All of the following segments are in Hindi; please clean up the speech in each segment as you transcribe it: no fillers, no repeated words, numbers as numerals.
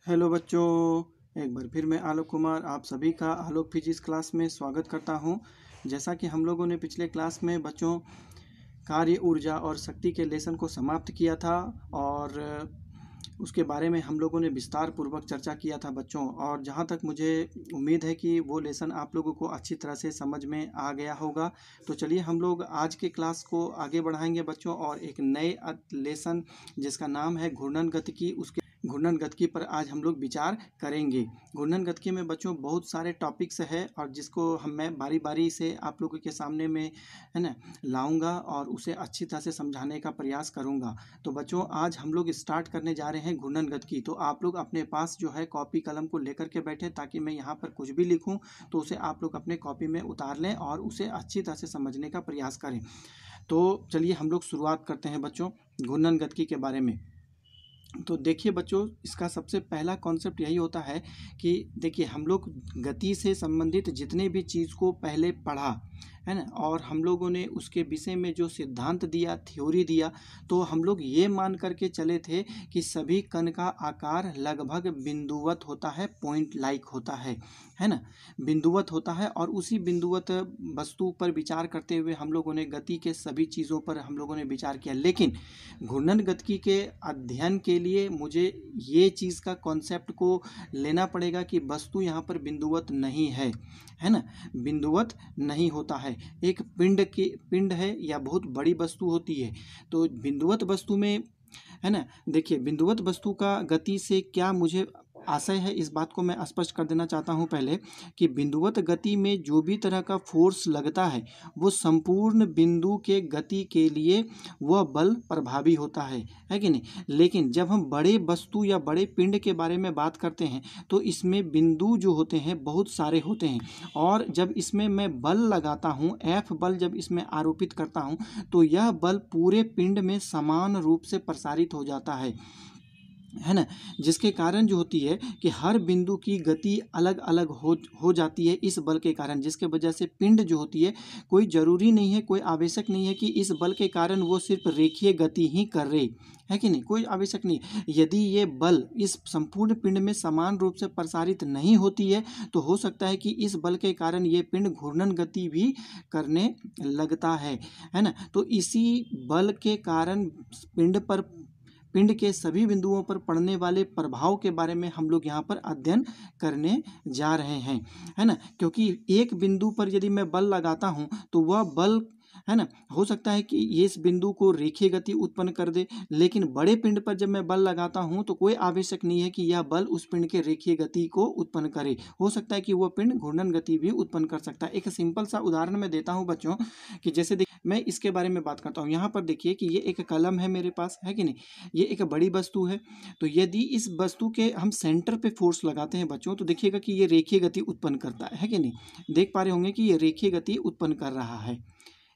हेलो बच्चों, एक बार फिर मैं आलोक कुमार आप सभी का आलोक फिजिक्स क्लास में स्वागत करता हूं। जैसा कि हम लोगों ने पिछले क्लास में बच्चों कार्य, ऊर्जा और शक्ति के लेसन को समाप्त किया था और उसके बारे में हम लोगों ने विस्तार पूर्वक चर्चा किया था बच्चों। और जहां तक मुझे उम्मीद है कि वो लेसन आप लोगों को अच्छी तरह से समझ में आ गया होगा। तो चलिए हम लोग आज के क्लास को आगे बढ़ाएंगे बच्चों और एक नए लेसन जिसका नाम है घूर्णन गतिकी, उसके घूर्णन गतिकी पर आज हम लोग विचार करेंगे। घूर्णन गतिकी में बच्चों बहुत सारे टॉपिक्स है और जिसको मैं बारी बारी से आप लोगों के सामने में है ना लाऊंगा और उसे अच्छी तरह से समझाने का प्रयास करूंगा। तो बच्चों आज हम लोग स्टार्ट करने जा रहे हैं घूर्णन गतिकी। तो आप लोग अपने पास जो है कॉपी कलम को लेकर के बैठे ताकि मैं यहाँ पर कुछ भी लिखूँ तो उसे आप लोग अपने कॉपी में उतार लें और उसे अच्छी तरह से समझने का प्रयास करें। तो चलिए हम लोग शुरुआत करते हैं बच्चों घूर्णन गतिकी के बारे में। तो देखिए बच्चों, इसका सबसे पहला कॉन्सेप्ट यही होता है कि देखिए हम लोग गति से संबंधित जितने भी चीज़ को पहले पढ़ा है ना, और हम लोगों ने उसके विषय में जो सिद्धांत दिया, थ्योरी दिया, तो हम लोग ये मान करके चले थे कि सभी कण का आकार लगभग बिंदुवत होता है, पॉइंट लाइक होता है ना, बिंदुवत होता है। और उसी बिंदुवत वस्तु पर विचार करते हुए हम लोगों ने गति के सभी चीज़ों पर हम लोगों ने विचार किया। लेकिन घूर्णन गतिकी के अध्ययन के लिए मुझे ये चीज़ का कॉन्सेप्ट को लेना पड़ेगा कि वस्तु यहाँ पर बिंदुवत नहीं है ना, बिंदुवत नहीं होता है। एक पिंड है या बहुत बड़ी वस्तु होती है। तो बिंदुवत वस्तु में है ना, देखिए बिंदुवत वस्तु का गति से क्या मुझे आशय है, इस बात को मैं स्पष्ट कर देना चाहता हूं पहले कि बिंदुवत गति में जो भी तरह का फोर्स लगता है वो संपूर्ण बिंदु के गति के लिए वह बल प्रभावी होता है कि नहीं। लेकिन जब हम बड़े वस्तु या बड़े पिंड के बारे में बात करते हैं तो इसमें बिंदु जो होते हैं बहुत सारे होते हैं और जब इसमें मैं बल लगाता हूँ, F बल जब इसमें आरोपित करता हूँ तो यह बल पूरे पिंड में समान रूप से प्रसारित हो जाता है ना, जिसके कारण जो होती है कि हर बिंदु की गति अलग अलग हो जाती है इस बल के कारण, जिसके वजह से पिंड जो होती है कोई ज़रूरी नहीं है, कोई आवश्यक नहीं है कि इस बल के कारण वो सिर्फ रेखीय गति ही कर रहे है कि नहीं, कोई आवश्यक नहीं। यदि ये बल इस संपूर्ण पिंड में समान रूप से प्रसारित नहीं होती है तो हो सकता है कि इस बल के कारण ये पिंड घूर्णन गति भी करने लगता है ना। तो इसी बल के कारण पिंड के सभी बिंदुओं पर पड़ने वाले प्रभाव के बारे में हम लोग यहाँ पर अध्ययन करने जा रहे हैं, है ना। क्योंकि एक बिंदु पर यदि मैं बल लगाता हूँ तो वह बल है ना, हो सकता है कि ये इस बिंदु को रेखीय गति उत्पन्न कर दे, लेकिन बड़े पिंड पर जब मैं बल लगाता हूं तो कोई आवश्यक नहीं है कि यह बल उस पिंड के रेखीय गति को उत्पन्न करे। हो सकता है कि वह पिंड घूर्णन गति भी उत्पन्न कर सकता है। एक सिंपल सा उदाहरण मैं देता हूं बच्चों कि जैसे मैं इसके बारे में बात करता हूं। यहाँ पर देखिए कि ये एक कलम है मेरे पास, है कि नहीं, ये एक बड़ी वस्तु है। तो यदि इस वस्तु के हम सेंटर पे फोर्स लगाते हैं बच्चों तो देखिएगा कि ये रेखीय गति उत्पन्न करता है कि नहीं। देख पा रहे होंगे कि ये रेखीय गति उत्पन्न कर रहा है।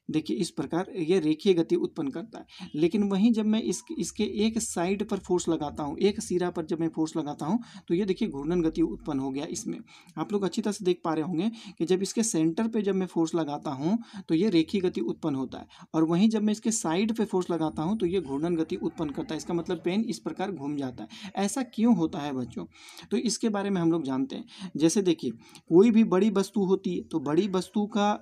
देखिए इस प्रकार ये रेखीय गति उत्पन्न करता है। लेकिन वहीं जब मैं इसके एक साइड पर फोर्स लगाता हूँ, एक सिरा पर जब मैं फोर्स लगाता हूँ तो ये देखिए घूर्णन गति उत्पन्न हो गया इसमें। आप लोग अच्छी तरह से देख पा रहे होंगे कि जब इसके सेंटर पे जब मैं फोर्स लगाता हूँ तो ये रेखीय गति उत्पन्न होता है, और वहीं जब मैं इसके साइड पे फोर्स लगाता हूँ तो ये घूर्णन गति उत्पन्न करता है। इसका मतलब पेन इस प्रकार घूम जाता है। ऐसा क्यों होता है बच्चों, तो इसके बारे में हम लोग जानते हैं। जैसे देखिए कोई भी बड़ी वस्तु होती है तो बड़ी वस्तु का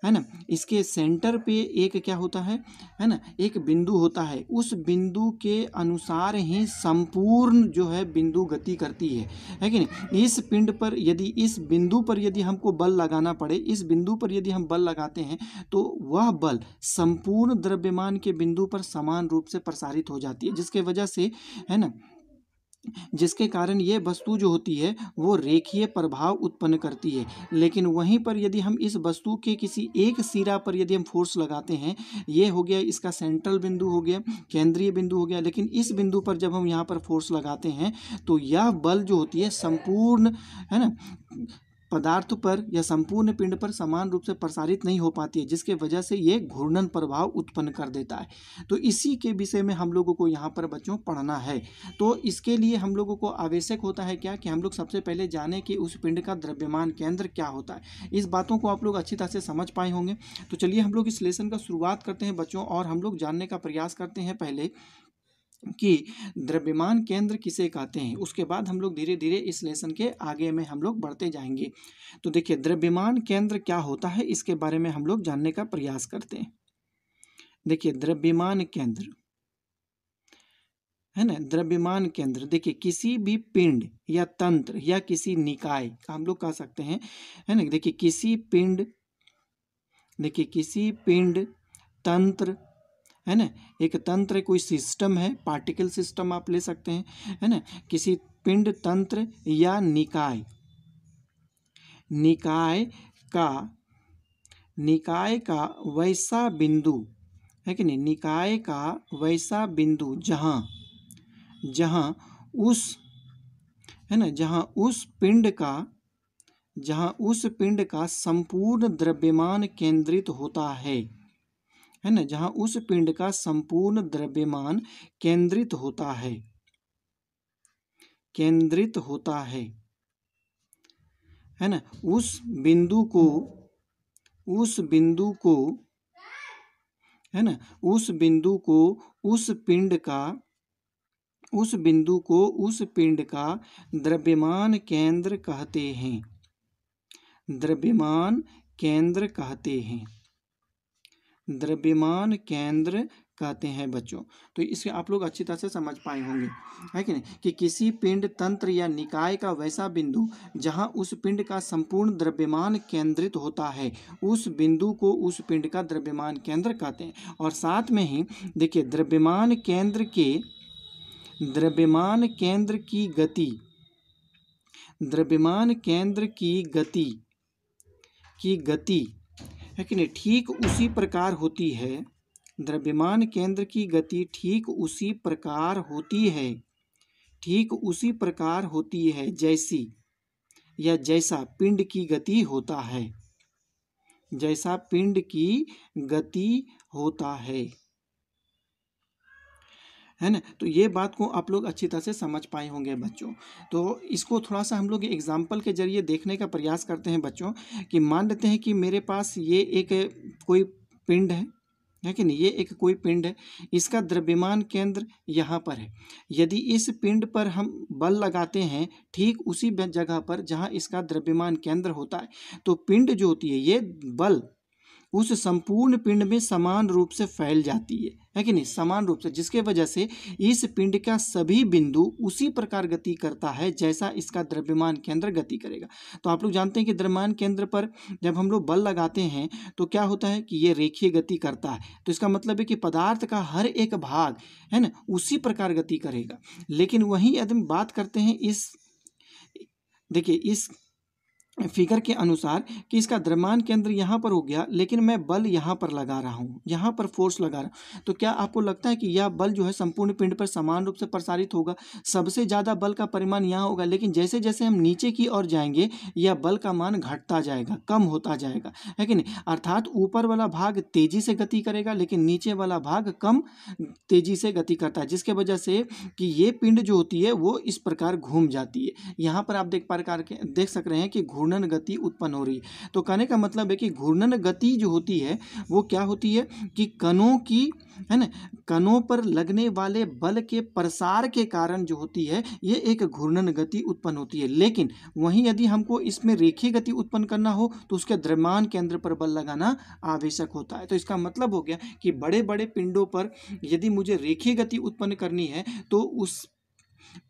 है ना, इसके सेंटर पे एक क्या होता है ना, एक बिंदु होता है। उस बिंदु के अनुसार ही संपूर्ण जो है बिंदु गति करती है कि नहीं। इस पिंड पर यदि, इस बिंदु पर यदि हमको बल लगाना पड़े, इस बिंदु पर यदि हम बल लगाते हैं तो वह बल संपूर्ण द्रव्यमान के बिंदु पर समान रूप से प्रसारित हो जाती है, जिसके वजह से, है ना, जिसके कारण ये वस्तु जो होती है वो रेखीय प्रभाव उत्पन्न करती है। लेकिन वहीं पर यदि हम इस वस्तु के किसी एक सिरा पर यदि हम फोर्स लगाते हैं, ये हो गया इसका सेंट्रल बिंदु हो गया, केंद्रीय बिंदु हो गया, लेकिन इस बिंदु पर जब हम यहाँ पर फोर्स लगाते हैं तो यह बल जो होती है संपूर्ण, है ना, पदार्थ पर या संपूर्ण पिंड पर समान रूप से प्रसारित नहीं हो पाती है, जिसके वजह से ये घूर्णन प्रभाव उत्पन्न कर देता है। तो इसी के विषय में हम लोगों को यहाँ पर बच्चों पढ़ना है। तो इसके लिए हम लोगों को आवश्यक होता है क्या, कि हम लोग सबसे पहले जाने कि उस पिंड का द्रव्यमान केंद्र क्या होता है। इस बातों को आप लोग अच्छी तरह से समझ पाए होंगे। तो चलिए हम लोग इस लेसन का शुरुआत करते हैं बच्चों, और हम लोग जानने का प्रयास करते हैं पहले कि द्रव्यमान केंद्र किसे कहते हैं। उसके बाद हम लोग धीरे धीरे इस लेसन के आगे में हम लोग बढ़ते जाएंगे। तो देखिए द्रव्यमान केंद्र क्या होता है, इसके बारे में हम लोग जानने का प्रयास करते हैं। देखिए द्रव्यमान केंद्र, है ना, द्रव्यमान केंद्र देखिए किसी भी पिंड या तंत्र या किसी निकाय का हम लोग कह सकते हैं, है ना। देखिए किसी पिंड, देखिए किसी पिंड, तंत्र, है ना, एक तंत्र कोई सिस्टम है, पार्टिकल सिस्टम आप ले सकते हैं, है ना, किसी पिंड, तंत्र या निकाय, निकाय का वैसा बिंदु है कि नहीं, निकाय का वैसा बिंदु जहां उस, है ना, जहां उस पिंड का संपूर्ण द्रव्यमान केंद्रित होता है ना, जहां उस पिंड का संपूर्ण द्रव्यमान केंद्रित होता है, है ना, उस बिंदु को, है ना, उस पिंड का द्रव्यमान केंद्र कहते हैं, द्रव्यमान केंद्र कहते हैं बच्चों। तो इसे आप लोग अच्छी तरह से समझ पाए होंगे, है कि नहीं, कि किसी पिंड, तंत्र या निकाय का वैसा बिंदु जहां उस पिंड का संपूर्ण द्रव्यमान केंद्रित होता है, उस बिंदु को उस पिंड का द्रव्यमान केंद्र कहते हैं। और साथ में ही देखिए द्रव्यमान केंद्र की गति है कि नहीं, ठीक उसी प्रकार होती है। द्रव्यमान केंद्र की गति ठीक उसी प्रकार होती है जैसी या जैसा पिंड की गति होता है, है ना। तो ये बात को आप लोग अच्छी तरह से समझ पाए होंगे बच्चों। तो इसको थोड़ा सा हम लोग एग्जाम्पल के जरिए देखने का प्रयास करते हैं बच्चों, कि मान लेते हैं कि मेरे पास ये एक कोई पिंड है कि नहीं, ये एक कोई पिंड है, इसका द्रव्यमान केंद्र यहाँ पर है। यदि इस पिंड पर हम बल लगाते हैं ठीक उसी जगह पर जहाँ इसका द्रव्यमान केंद्र होता है, तो पिंड जो होती है ये बल उस संपूर्ण पिंड में समान रूप से फैल जाती है कि नहीं, समान रूप से, जिसके वजह से इस पिंड का सभी बिंदु उसी प्रकार गति करता है जैसा इसका द्रव्यमान केंद्र गति करेगा। तो आप लोग जानते हैं कि द्रव्यमान केंद्र पर जब हम लोग बल लगाते हैं तो क्या होता है कि ये रेखीय गति करता है। तो इसका मतलब है कि पदार्थ का हर एक भाग, है ना, उसी प्रकार गति करेगा। लेकिन वहीं यदि हम बात करते हैं इस, देखिए इस फिगर के अनुसार कि इसका द्रव्यमान केंद्र यहाँ पर हो गया, लेकिन मैं बल यहाँ पर लगा रहा हूँ, यहाँ पर फोर्स लगा रहा हूँ, तो क्या आपको लगता है कि यह बल जो है संपूर्ण पिंड पर समान रूप से प्रसारित होगा? सबसे ज़्यादा बल का परिमाण यहाँ होगा, लेकिन जैसे जैसे हम नीचे की ओर जाएंगे यह बल का मान घटता जाएगा, कम होता जाएगा, है कि नहीं। अर्थात ऊपर वाला भाग तेजी से गति करेगा, लेकिन नीचे वाला भाग कम तेजी से गति करता है, जिसके वजह से कि ये पिंड जो होती है वो इस प्रकार घूम जाती है। यहाँ पर आप देख सक रहे हैं कि घूर्णन गति उत्पन्न हो रही है। तो कहने का मतलब है कि घूर्णन गति जो होती है वो क्या होती है कि कणों की, है ना, कणों पर लगने वाले बल के प्रसार के कारण जो होती है ये एक घूर्णन गति उत्पन्न होती है। लेकिन वहीं यदि हमको इसमें रेखीय गति उत्पन्न करना हो तो उसके द्रव्यमान केंद्र पर बल लगाना आवश्यक होता है। तो इसका मतलब हो गया कि बड़े बड़े पिंडों पर यदि मुझे रेखीय गति उत्पन्न करनी है तो उस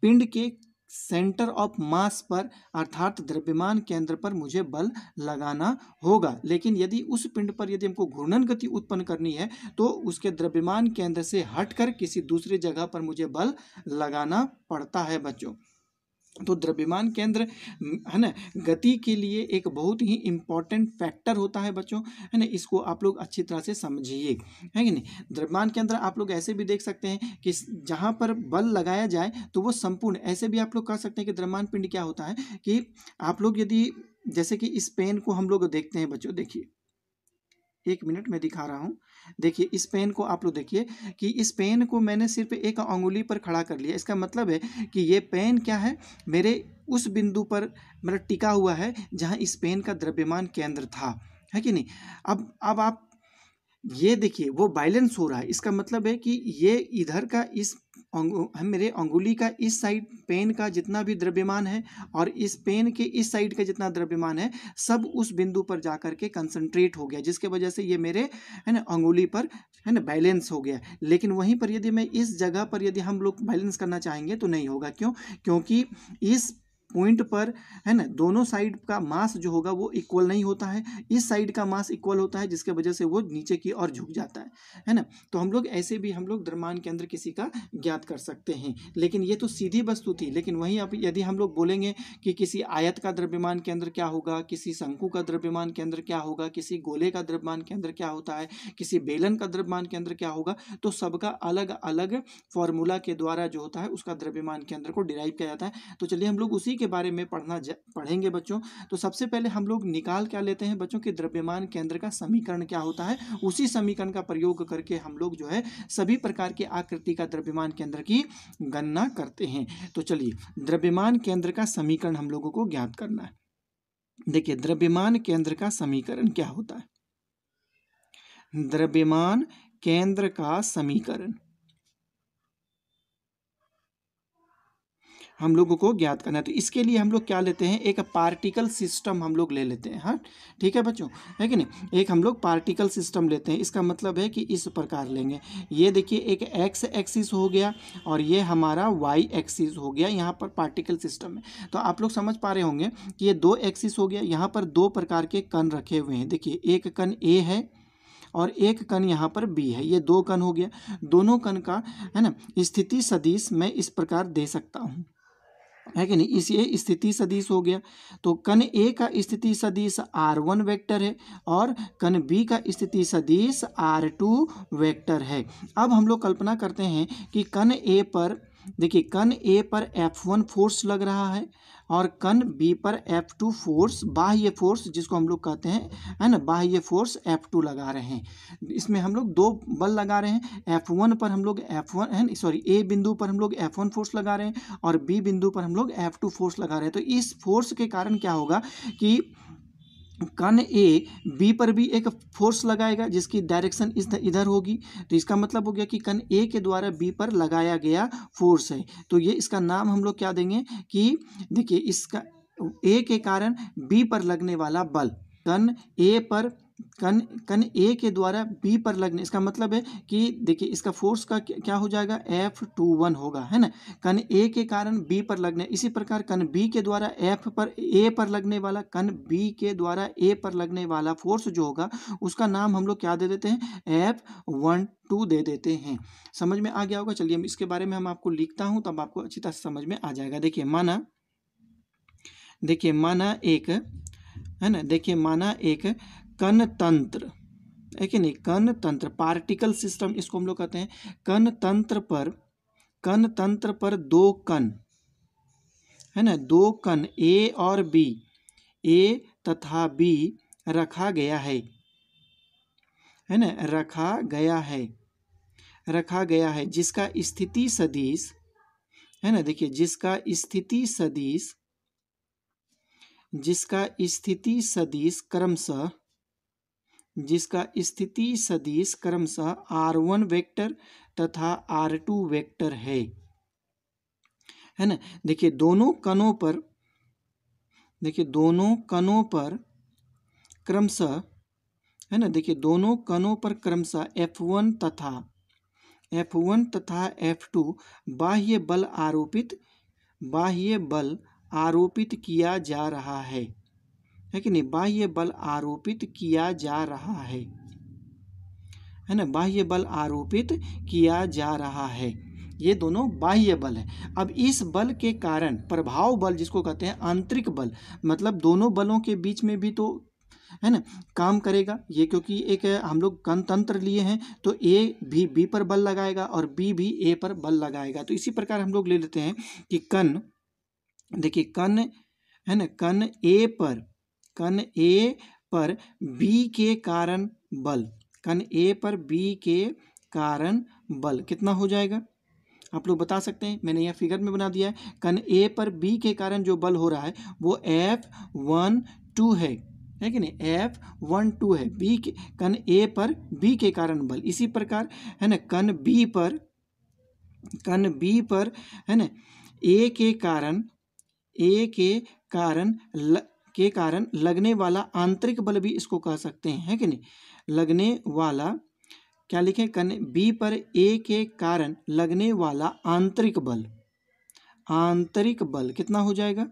पिंड के सेंटर ऑफ मास पर अर्थात द्रव्यमान केंद्र पर मुझे बल लगाना होगा। लेकिन यदि उस पिंड पर यदि हमको घूर्णन गति उत्पन्न करनी है तो उसके द्रव्यमान केंद्र से हटकर किसी दूसरी जगह पर मुझे बल लगाना पड़ता है बच्चों। तो द्रव्यमान केंद्र, है ना, गति के लिए एक बहुत ही इंपॉर्टेंट फैक्टर होता है बच्चों, है ना। इसको आप लोग अच्छी तरह से समझिए, है कि नहीं। द्रव्यमान केंद्र आप लोग ऐसे भी देख सकते हैं कि जहाँ पर बल लगाया जाए तो वो संपूर्ण, ऐसे भी आप लोग कह सकते हैं कि द्रव्यमान पिंड क्या होता है कि आप लोग यदि जैसे कि इस पेन को हम लोग देखते हैं बच्चों, देखिए 1 मिनट में दिखा रहा हूँ। देखिए इस पेन को आप लोग देखिए कि इस पेन को मैंने सिर्फ एक अंगुली पर खड़ा कर लिया। इसका मतलब है कि ये पेन क्या है, मेरे उस बिंदु पर मतलब टिका हुआ है जहाँ इस पेन का द्रव्यमान केंद्र था, है कि नहीं। अब आप ये देखिए वो बैलेंस हो रहा है। इसका मतलब है कि ये इधर का इस मेरे अंगुली का इस साइड पेन का जितना भी द्रव्यमान है और इस पेन के इस साइड का जितना द्रव्यमान है सब उस बिंदु पर जाकर के कंसंट्रेट हो गया, जिसके वजह से ये मेरे, है ना, अंगुली पर, है ना, बैलेंस हो गया। लेकिन वहीं पर यदि मैं इस जगह पर यदि हम लोग बैलेंस करना चाहेंगे तो नहीं होगा। क्यों? क्योंकि इस पॉइंट पर, है ना, दोनों साइड का मास जो होगा वो इक्वल नहीं होता है। इस साइड का मास इक्वल होता है जिसके वजह से वो नीचे की ओर झुक जाता है ना। तो हम लोग ऐसे भी हम लोग द्रव्यमान केंद्र किसी का ज्ञात कर सकते हैं। लेकिन ये तो सीधी वस्तु थी। लेकिन वहीं अब यदि हम लोग बोलेंगे कि किसी आयत का द्रव्यमान केंद्र क्या होगा, किसी शंकु का द्रव्यमान केंद्र क्या होगा, किसी गोले का द्रव्यमान केंद्र क्या होता है, किसी बेलन का द्रव्यमान केंद्र क्या होगा, तो सबका अलग अलग फॉर्मूला के द्वारा जो होता है उसका द्रव्यमान केंद्र को डिराइव किया जाता है। तो चलिए हम लोग उसी के बारे में पढ़ेंगे बच्चों। तो सबसे पहले हम लोग निकाल क्या लेते हैं बच्चों कि द्रव्यमान केंद्र का समीकरण क्या होता है। उसी समीकरण का प्रयोग करके हम लोग जो है सभी प्रकार के आकृति का द्रव्यमान केंद्र की गणना करते हैं। तो चलिए द्रव्यमान केंद्र का समीकरण हम लोगों को ज्ञात करना है। देखिए द्रव्यमान केंद्र का समीकरण क्या होता है। द्रव्यमान केंद्र का समीकरण हम लोगों को ज्ञात करना है। तो इसके लिए हम लोग क्या लेते हैं, एक पार्टिकल सिस्टम हम लोग ले लेते हैं। हाँ ठीक है बच्चों, है कि नहीं। एक हम लोग पार्टिकल सिस्टम लेते हैं। इसका मतलब है कि इस प्रकार लेंगे। ये देखिए एक एक्स एक्सिस हो गया और ये हमारा वाई एक्सिस हो गया यहाँ पर पार्टिकल सिस्टम में। तो आप लोग समझ पा रहे होंगे कि ये 2 एक्सिस हो गया। यहाँ पर 2 प्रकार के कण रखे हुए हैं। देखिए एक कण ए है और एक कण यहाँ पर बी है। ये 2 कण हो गया। दोनों कण का, है ना, स्थिति सदिश मैं इस प्रकार दे सकता हूँ, है कि नहीं। इस ये स्थिति सदिश हो गया। तो कण ए का स्थिति सदिश r1 वेक्टर है और कण बी का स्थिति सदिश r2 वेक्टर है। अब हम लोग कल्पना करते हैं कि कण ए पर, देखिए कण ए पर F1 फोर्स लग रहा है और कण बी पर F2 फोर्स, बाह्य फोर्स जिसको हम लोग कहते हैं, है ना, बाह्य फोर्स F2 लगा रहे हैं। इसमें हम लोग 2 बल लगा रहे हैं। F1 पर हम लोग F1, है, सॉरी, ए बिंदु पर हम लोग F1 फोर्स लगा रहे हैं और बी बिंदु पर हम लोग F2 फोर्स लगा रहे हैं। तो इस फोर्स के कारण क्या होगा कि कण ए बी पर भी एक फोर्स लगाएगा जिसकी डायरेक्शन इधर होगी। तो इसका मतलब हो गया कि कण ए के द्वारा बी पर लगाया गया फोर्स है। तो ये इसका नाम हम लोग क्या देंगे कि देखिए इसका ए के कारण बी पर लगने वाला बल, कण ए पर, कण ए के द्वारा बी पर लगने, इसका मतलब है कि देखिए इसका फोर्स का क्या हो जाएगा, F21 होगा, है ना, कण ए के कारण बी पर लगने। इसी प्रकार कण बी के द्वारा ए पर लगने वाला, कण बी के द्वारा ए पर लगने वाला फोर्स जो होगा उसका नाम हम लोग क्या दे देते हैं, F12 दे देते हैं। समझ में आ गया होगा। चलिए इसके बारे में हम आपको लिखता हूँ तब आपको अच्छी तरह से समझ में आ जाएगा। देखिए माना एक, है ना, देखिए माना एक कण तंत्र, है कि नहीं, कण तंत्र, पार्टिकल सिस्टम इसको हम लोग कहते हैं। कण तंत्र पर 2 कण, है ना, 2 कण ए और बी, ए तथा बी रखा गया है ना, रखा गया है जिसका स्थिति सदिश, है ना, देखिए जिसका स्थिति सदिश जिसका स्थिति सदिश क्रमशः r1 वेक्टर तथा r2 वेक्टर है ना। देखिए दोनों कणों पर क्रमशः, है ना, देखिए दोनों कणों पर क्रमशः F1 तथा F2 बाह्य बल आरोपित किया जा रहा है कि नहीं, बाह्य बल आरोपित किया जा रहा है ना, बाह्य बल आरोपित किया जा रहा है। ये दोनों बाह्य बल है। अब इस बल के कारण प्रभाव बल, जिसको कहते हैं आंतरिक बल, मतलब दोनों बलों के बीच में भी तो, है ना, काम करेगा ये, क्योंकि एक हम लोग कण तंत्र लिए हैं तो ए भी बी पर बल लगाएगा और बी भी ए पर बल लगाएगा। तो इसी प्रकार हम लोग ले लेते हैं कि कण, देखिए कण, है ना, कण ए पर बी के कारण बल, कण ए पर बी के कारण बल कितना हो जाएगा आप लोग बता सकते हैं। मैंने यह फिगर में बना दिया है। कण ए पर बी के कारण जो बल हो रहा है वो F12 है कि नहीं, F12 है बी के, कण ए पर बी के कारण बल। इसी प्रकार, है ना, कण बी पर, है ना, ए के कारण लगने वाला आंतरिक बल भी इसको कह सकते हैं, है कि नहीं, लगने वाला, क्या लिखें, कण बी पर ए के कारण लगने वाला आंतरिक बल कितना हो जाएगा,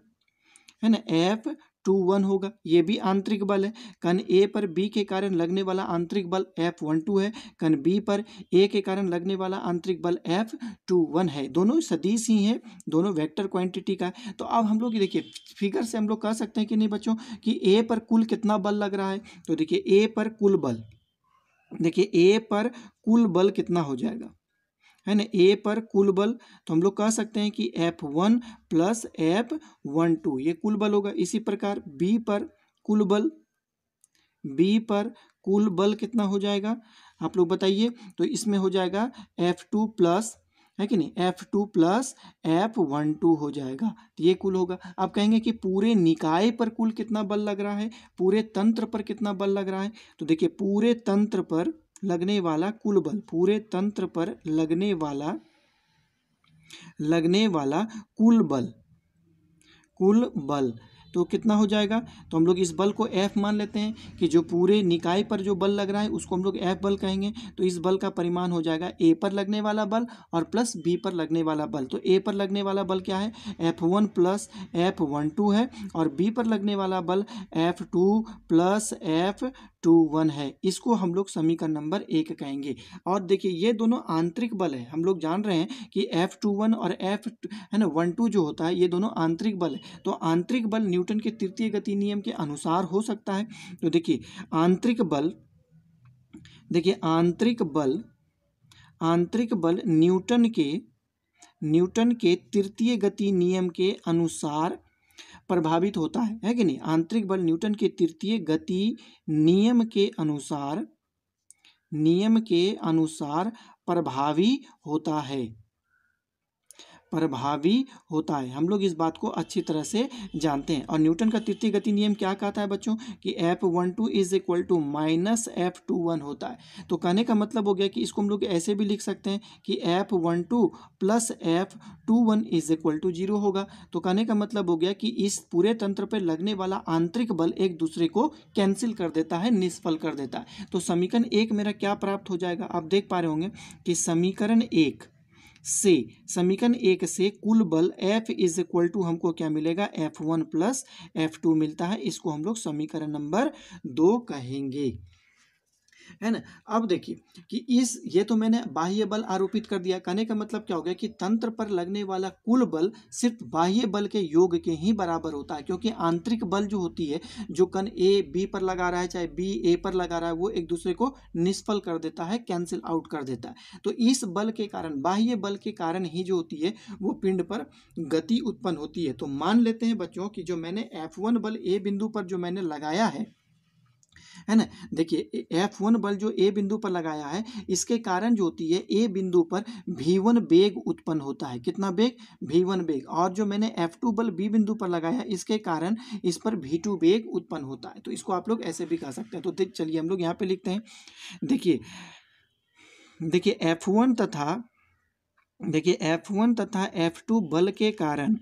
है ना, F21 होगा। ये भी आंतरिक बल है। कण ए पर बी के कारण लगने वाला आंतरिक बल F12 है। कण बी पर ए के कारण लगने वाला आंतरिक बल F21 है। दोनों सदिश ही हैं, दोनों वेक्टर क्वांटिटी का है। तो अब हम लोग देखिए फिगर से हम लोग कह सकते हैं कि नहीं बच्चों कि ए पर कुल कितना बल लग रहा है। तो देखिए ए पर कुल बल, देखिए ए पर कुल बल कितना हो जाएगा, है ना, ए पर कुल बल, तो हम लोग कह सकते हैं कि F1 प्लस F12 ये कुल बल होगा। इसी प्रकार बी पर कुल बल कितना हो जाएगा आप लोग बताइए। तो इसमें हो जाएगा F2 प्लस, है कि नहीं, F2 प्लस F12 हो जाएगा। तो ये कुल होगा। आप कहेंगे कि पूरे निकाय पर कुल कितना बल लग रहा है, पूरे तंत्र पर कितना बल लग रहा है। तो देखिए पूरे तंत्र पर लगने वाला कुल बल, पूरे तंत्र पर लगने वाला कुल बल तो कितना हो जाएगा। तो हम लोग इस बल को F मान लेते हैं कि जो पूरे निकाय पर जो बल लग रहा है उसको हम लोग F बल कहेंगे। तो इस बल का परिमाण हो जाएगा A पर लगने वाला बल और प्लस B पर लगने वाला बल। तो A पर लगने वाला बल क्या है, F1 प्लस F12 है, और B पर लगने वाला बल F2 प्लस F21 है। इसको हम लोग समीकरण नंबर 1 कहेंगे। और देखिए ये दोनों आंतरिक बल है। हम लोग जान रहे हैं कि F21 और F12 जो होता है ये दोनों आंतरिक बल है। तो आंतरिक बल न्यूटन के तृतीय गति नियम के अनुसार हो सकता है। तो देखिए आंतरिक बल न्यूटन के तृतीय गति नियम के अनुसार प्रभावित होता है कि नहीं। आंतरिक बल न्यूटन के तृतीय गति नियम के अनुसार प्रभावी होता है। हम लोग इस बात को अच्छी तरह से जानते हैं। और न्यूटन का तृतीय गति नियम क्या कहता है बच्चों कि F12 is equal to minus F21 होता है। तो कहने का मतलब हो गया कि इसको हम लोग ऐसे भी लिख सकते हैं कि F12 plus F21 is equal to 0 होगा। तो कहने का मतलब हो गया कि इस पूरे तंत्र पर लगने वाला आंतरिक बल एक दूसरे को कैंसिल कर देता है, निष्फल कर देता है। तो समीकरण 1 मेरा क्या प्राप्त हो जाएगा, आप देख पा रहे होंगे कि समीकरण 1 से कुल बल F इज इक्वल टू हमको क्या मिलेगा, F1 प्लस F2 मिलता है। इसको हम लोग समीकरण नंबर 2 कहेंगे, है ना। अब देखिए कि ये तो मैंने बाह्य बल आरोपित कर दिया। कहने का मतलब क्या हो गया कि तंत्र पर लगने वाला कुल बल सिर्फ बाह्य बल के योग के ही बराबर होता है, क्योंकि आंतरिक बल जो होती है, जो कण ए बी पर लगा रहा है चाहे बी ए पर लगा रहा है, वो एक दूसरे को निष्फल कर देता है, कैंसिल आउट कर देता है। तो इस बल के कारण, बाह्य बल के कारण ही जो होती है वो पिंड पर गति उत्पन्न होती है। तो मान लेते हैं बच्चों कि जो मैंने F1 बल ए बिंदु पर जो मैंने लगाया है, है ना। देखिए F1 बल जो ए बिंदु पर लगाया है, इसके कारण जो होती है ए बिंदु पर V1 वेग उत्पन्न होता है। कितना वेग? V1 वेग। और जो मैंने F2 बल बी बिंदु पर लगाया, इसके कारण इस पर V2 वेग उत्पन्न होता है। तो इसको आप लोग ऐसे भी कह सकते हैं। तो चलिए हम लोग यहाँ पे लिखते हैं। देखिए F1 तथा F2 बल के कारण,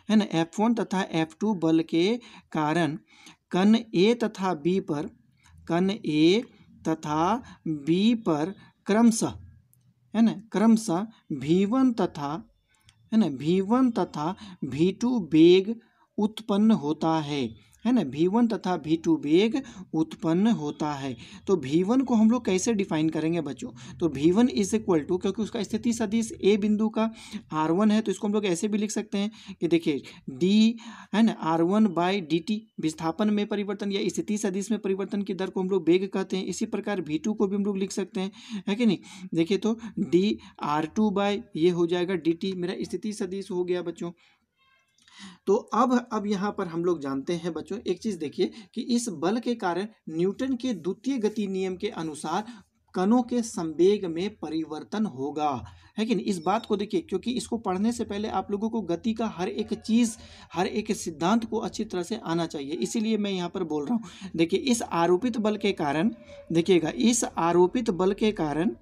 है ना, F1 तथा F2 बल के कारण कण ए तथा बी पर क्रमशः, है ना, क्रमशः V1 तथा V2 वेग उत्पन्न होता है ना। V1 तथा V2 वेग उत्पन्न होता है। तो V1 को हम लोग कैसे डिफाइन करेंगे बच्चों? तो V1 इज इक्वल टू, क्योंकि उसका स्थिति सदिश ए बिंदु का R1 है, तो इसको हम लोग ऐसे भी लिख सकते हैं कि देखिए D, है ना, R1 बाई dt, विस्थापन में परिवर्तन या स्थिति सदिश में परिवर्तन की दर को हम लोग वेग कहते हैं। इसी प्रकार V2 को भी हम लोग लिख सकते हैं, है कि नहीं। देखिए तो D R2 बाई ये हो जाएगा dt, मेरा स्थिति सदिश हो गया बच्चों। तो अब यहाँ पर हम लोग जानते हैं बच्चों एक चीज, देखिए कि इस बल के कारण न्यूटन के द्वितीय गति नियम के अनुसार कणों के संवेग में परिवर्तन होगा, है कि नहीं। इस बात को देखिए, क्योंकि इसको पढ़ने से पहले आप लोगों को गति का हर एक चीज, हर एक सिद्धांत को अच्छी तरह से आना चाहिए, इसीलिए मैं यहाँ पर बोल रहा हूँ। देखिए इस आरोपित बल के कारण, देखिएगा इस आरोपित बल के कारण,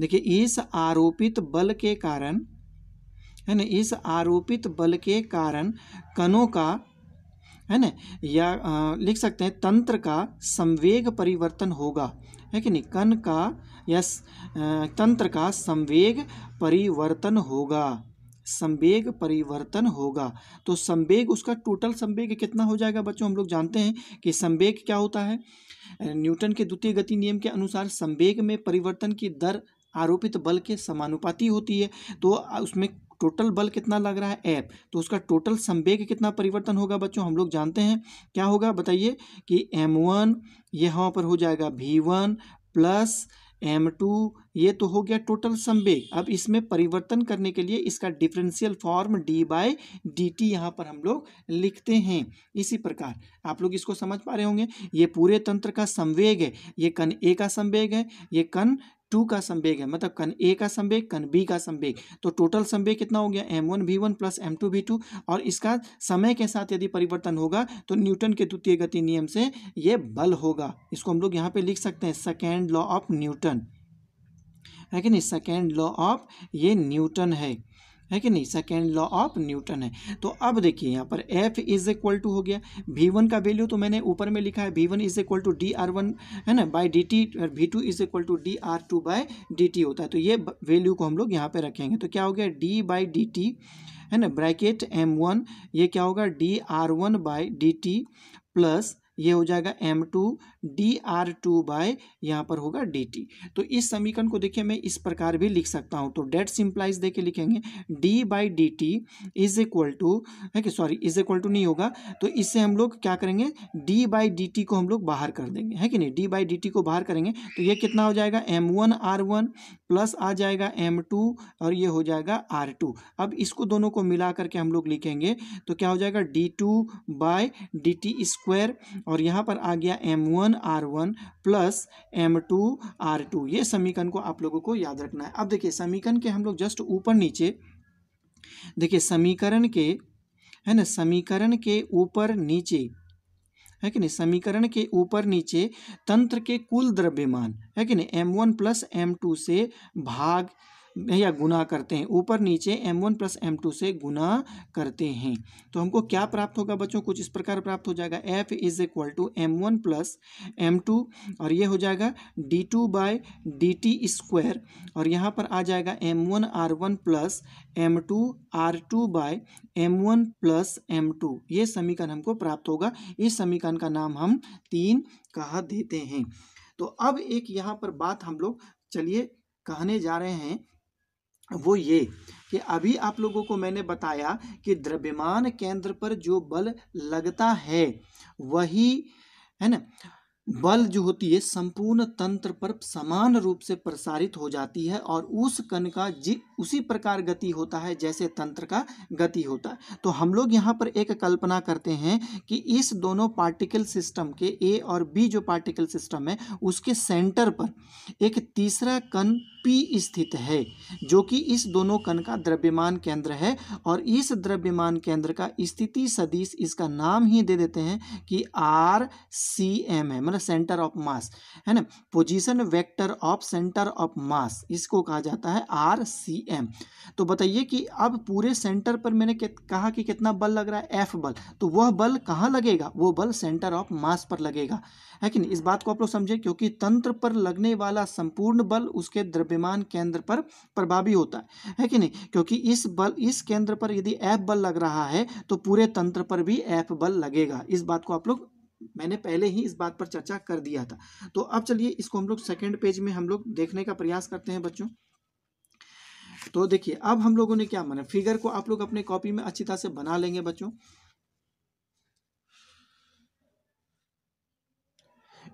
देखिए इस आरोपित बल के कारण, है ना, इस आरोपित बल के कारण कणों का, है ना, या लिख सकते हैं तंत्र का संवेग परिवर्तन होगा, है कि नहीं। कण का या तंत्र का संवेग परिवर्तन होगा, संवेग परिवर्तन होगा। तो संवेग, उसका टोटल संवेग कितना हो जाएगा बच्चों? हम लोग जानते हैं कि संवेग क्या होता है। न्यूटन के द्वितीय गति नियम के अनुसार संवेग में परिवर्तन की दर आरोपित बल के समानुपाती होती है। तो उसमें टोटल बल कितना लग रहा है F, तो उसका टोटल संवेग कितना परिवर्तन होगा बच्चों? हम लोग जानते हैं क्या होगा, बताइए कि M1 यहाँ पर हो जाएगा V1 प्लस M2, ये तो हो गया टोटल संवेग। अब इसमें परिवर्तन करने के लिए इसका डिफरेंशियल फॉर्म d/dt यहाँ पर हम लोग लिखते हैं। इसी प्रकार आप लोग इसको समझ पा रहे होंगे। ये पूरे तंत्र का संवेग है, ये कण A का संवेग है, ये कण 2 का संवेग है, मतलब कण A का संवेग, कण B का संवेग। तो टोटल संवेग कितना हो गया? M1 V1 plus M2 V2। और इसका समय के साथ यदि परिवर्तन होगा तो न्यूटन के द्वितीय गति नियम से ये बल होगा। इसको हम लोग यहाँ पे लिख सकते हैं सेकेंड लॉ ऑफ न्यूटन, है कि नहीं। सेकेंड लॉ ऑफ ये न्यूटन है कि नहीं, सेकेंड लॉ ऑफ न्यूटन है। तो अब देखिए यहाँ पर F इज इक्वल टू हो गया V1 का वैल्यू तो मैंने ऊपर में लिखा है, V1 is equal to dR1, है ना, बाई dt, और V2 is equal to dR2 by dt होता है। तो ये वैल्यू को हम लोग यहाँ पे रखेंगे, तो क्या हो गया d/dt, है ना, ब्रैकेट M1, ये क्या होगा dR1 बाई dt प्लस ये हो जाएगा M2 dR2 बाय यहाँ पर होगा dt। तो इस समीकरण को देखिए मैं इस प्रकार भी लिख सकता हूँ। तो डेट सिंप्लाइज देके लिखेंगे d/dt इज इक्वल टू, है कि सॉरी इज इक्वल टू नहीं होगा, तो इससे हम लोग क्या करेंगे d/dt को हम लोग बाहर कर देंगे, है कि नहीं। d/dt को बाहर करेंगे तो ये कितना हो जाएगा M1R1 प्लस आ जाएगा M2 और ये हो जाएगा R2। अब इसको दोनों को मिला करके हम लोग लिखेंगे तो क्या हो जाएगा d2/dt स्क्वायर, और यहाँ पर आ गया M1R1 प्लस M2R2। ये समीकरण को आप लोगों को याद रखना है। अब देखिए समीकरण के हम लोग जस्ट ऊपर नीचे, देखिए समीकरण के, है ना, समीकरण के ऊपर नीचे, है कि नहीं, समीकरण के ऊपर नीचे तंत्र के कुल द्रव्यमान, है कि नहीं, M1 प्लस M2 से भाग या गुना करते हैं। ऊपर नीचे M1 प्लस M2 से गुना करते हैं तो हमको क्या प्राप्त होगा बच्चों? कुछ इस प्रकार प्राप्त हो जाएगा F is equal to M1 plus M2 और ये हो जाएगा d2/dt स्क्वायर, और यहाँ पर आ जाएगा M1R1 plus M2R2 bye M1 plus M2। ये समीकरण हमको प्राप्त होगा। इस समीकरण का नाम हम 3 कह देते हैं। तो अब एक यहाँ पर बात हम लोग चलिए कहने जा रहे हैं, वो ये कि अभी आप लोगों को मैंने बताया कि द्रव्यमान केंद्र पर जो बल लगता है वही, है ना, बल जो होती है संपूर्ण तंत्र पर समान रूप से प्रसारित हो जाती है और उस कण का उसी प्रकार गति होता है जैसे तंत्र का गति होता है। तो हम लोग यहाँ पर एक कल्पना करते हैं कि इस दोनों पार्टिकल सिस्टम के ए और बी जो पार्टिकल सिस्टम है उसके सेंटर पर एक तीसरा कण P स्थित है जो कि इस दोनों कण का द्रव्यमान केंद्र है और इस द्रव्यमान केंद्र का स्थिति सदिश इसका नाम ही दे देते हैं कि RCM है, मतलब सेंटर ऑफ मास है ना, position vector of centre of mass, इसको कहा जाता है RCM। तो बताइए कि अब पूरे सेंटर पर मैंने कहा कि कितना बल लग रहा है, F बल, तो वह बल कहाँ लगेगा, वो बल सेंटर ऑफ मास पर लगेगा, है कि नहीं। इस बात को आप लोग समझे, क्योंकि तंत्र पर लगने वाला संपूर्ण बल उसके द्रव्यमान केंद्र पर प्रभावी होता है कि नहीं, क्योंकि इस केंद्र पर यदि F बल लग रहा है तो पूरे तंत्र पर भी F बल लगेगा। इस बात को आप लोग, मैंने पहले ही इस बात पर चर्चा कर दिया था। तो अब चलिए इसको हम लोग सेकेंड पेज में हम लोग देखने का प्रयास करते हैं बच्चों। तो देखिए अब हम लोगों ने क्या माना, फिगर को आप लोग अपने कॉपी में अच्छी तरह से बना लेंगे बच्चों।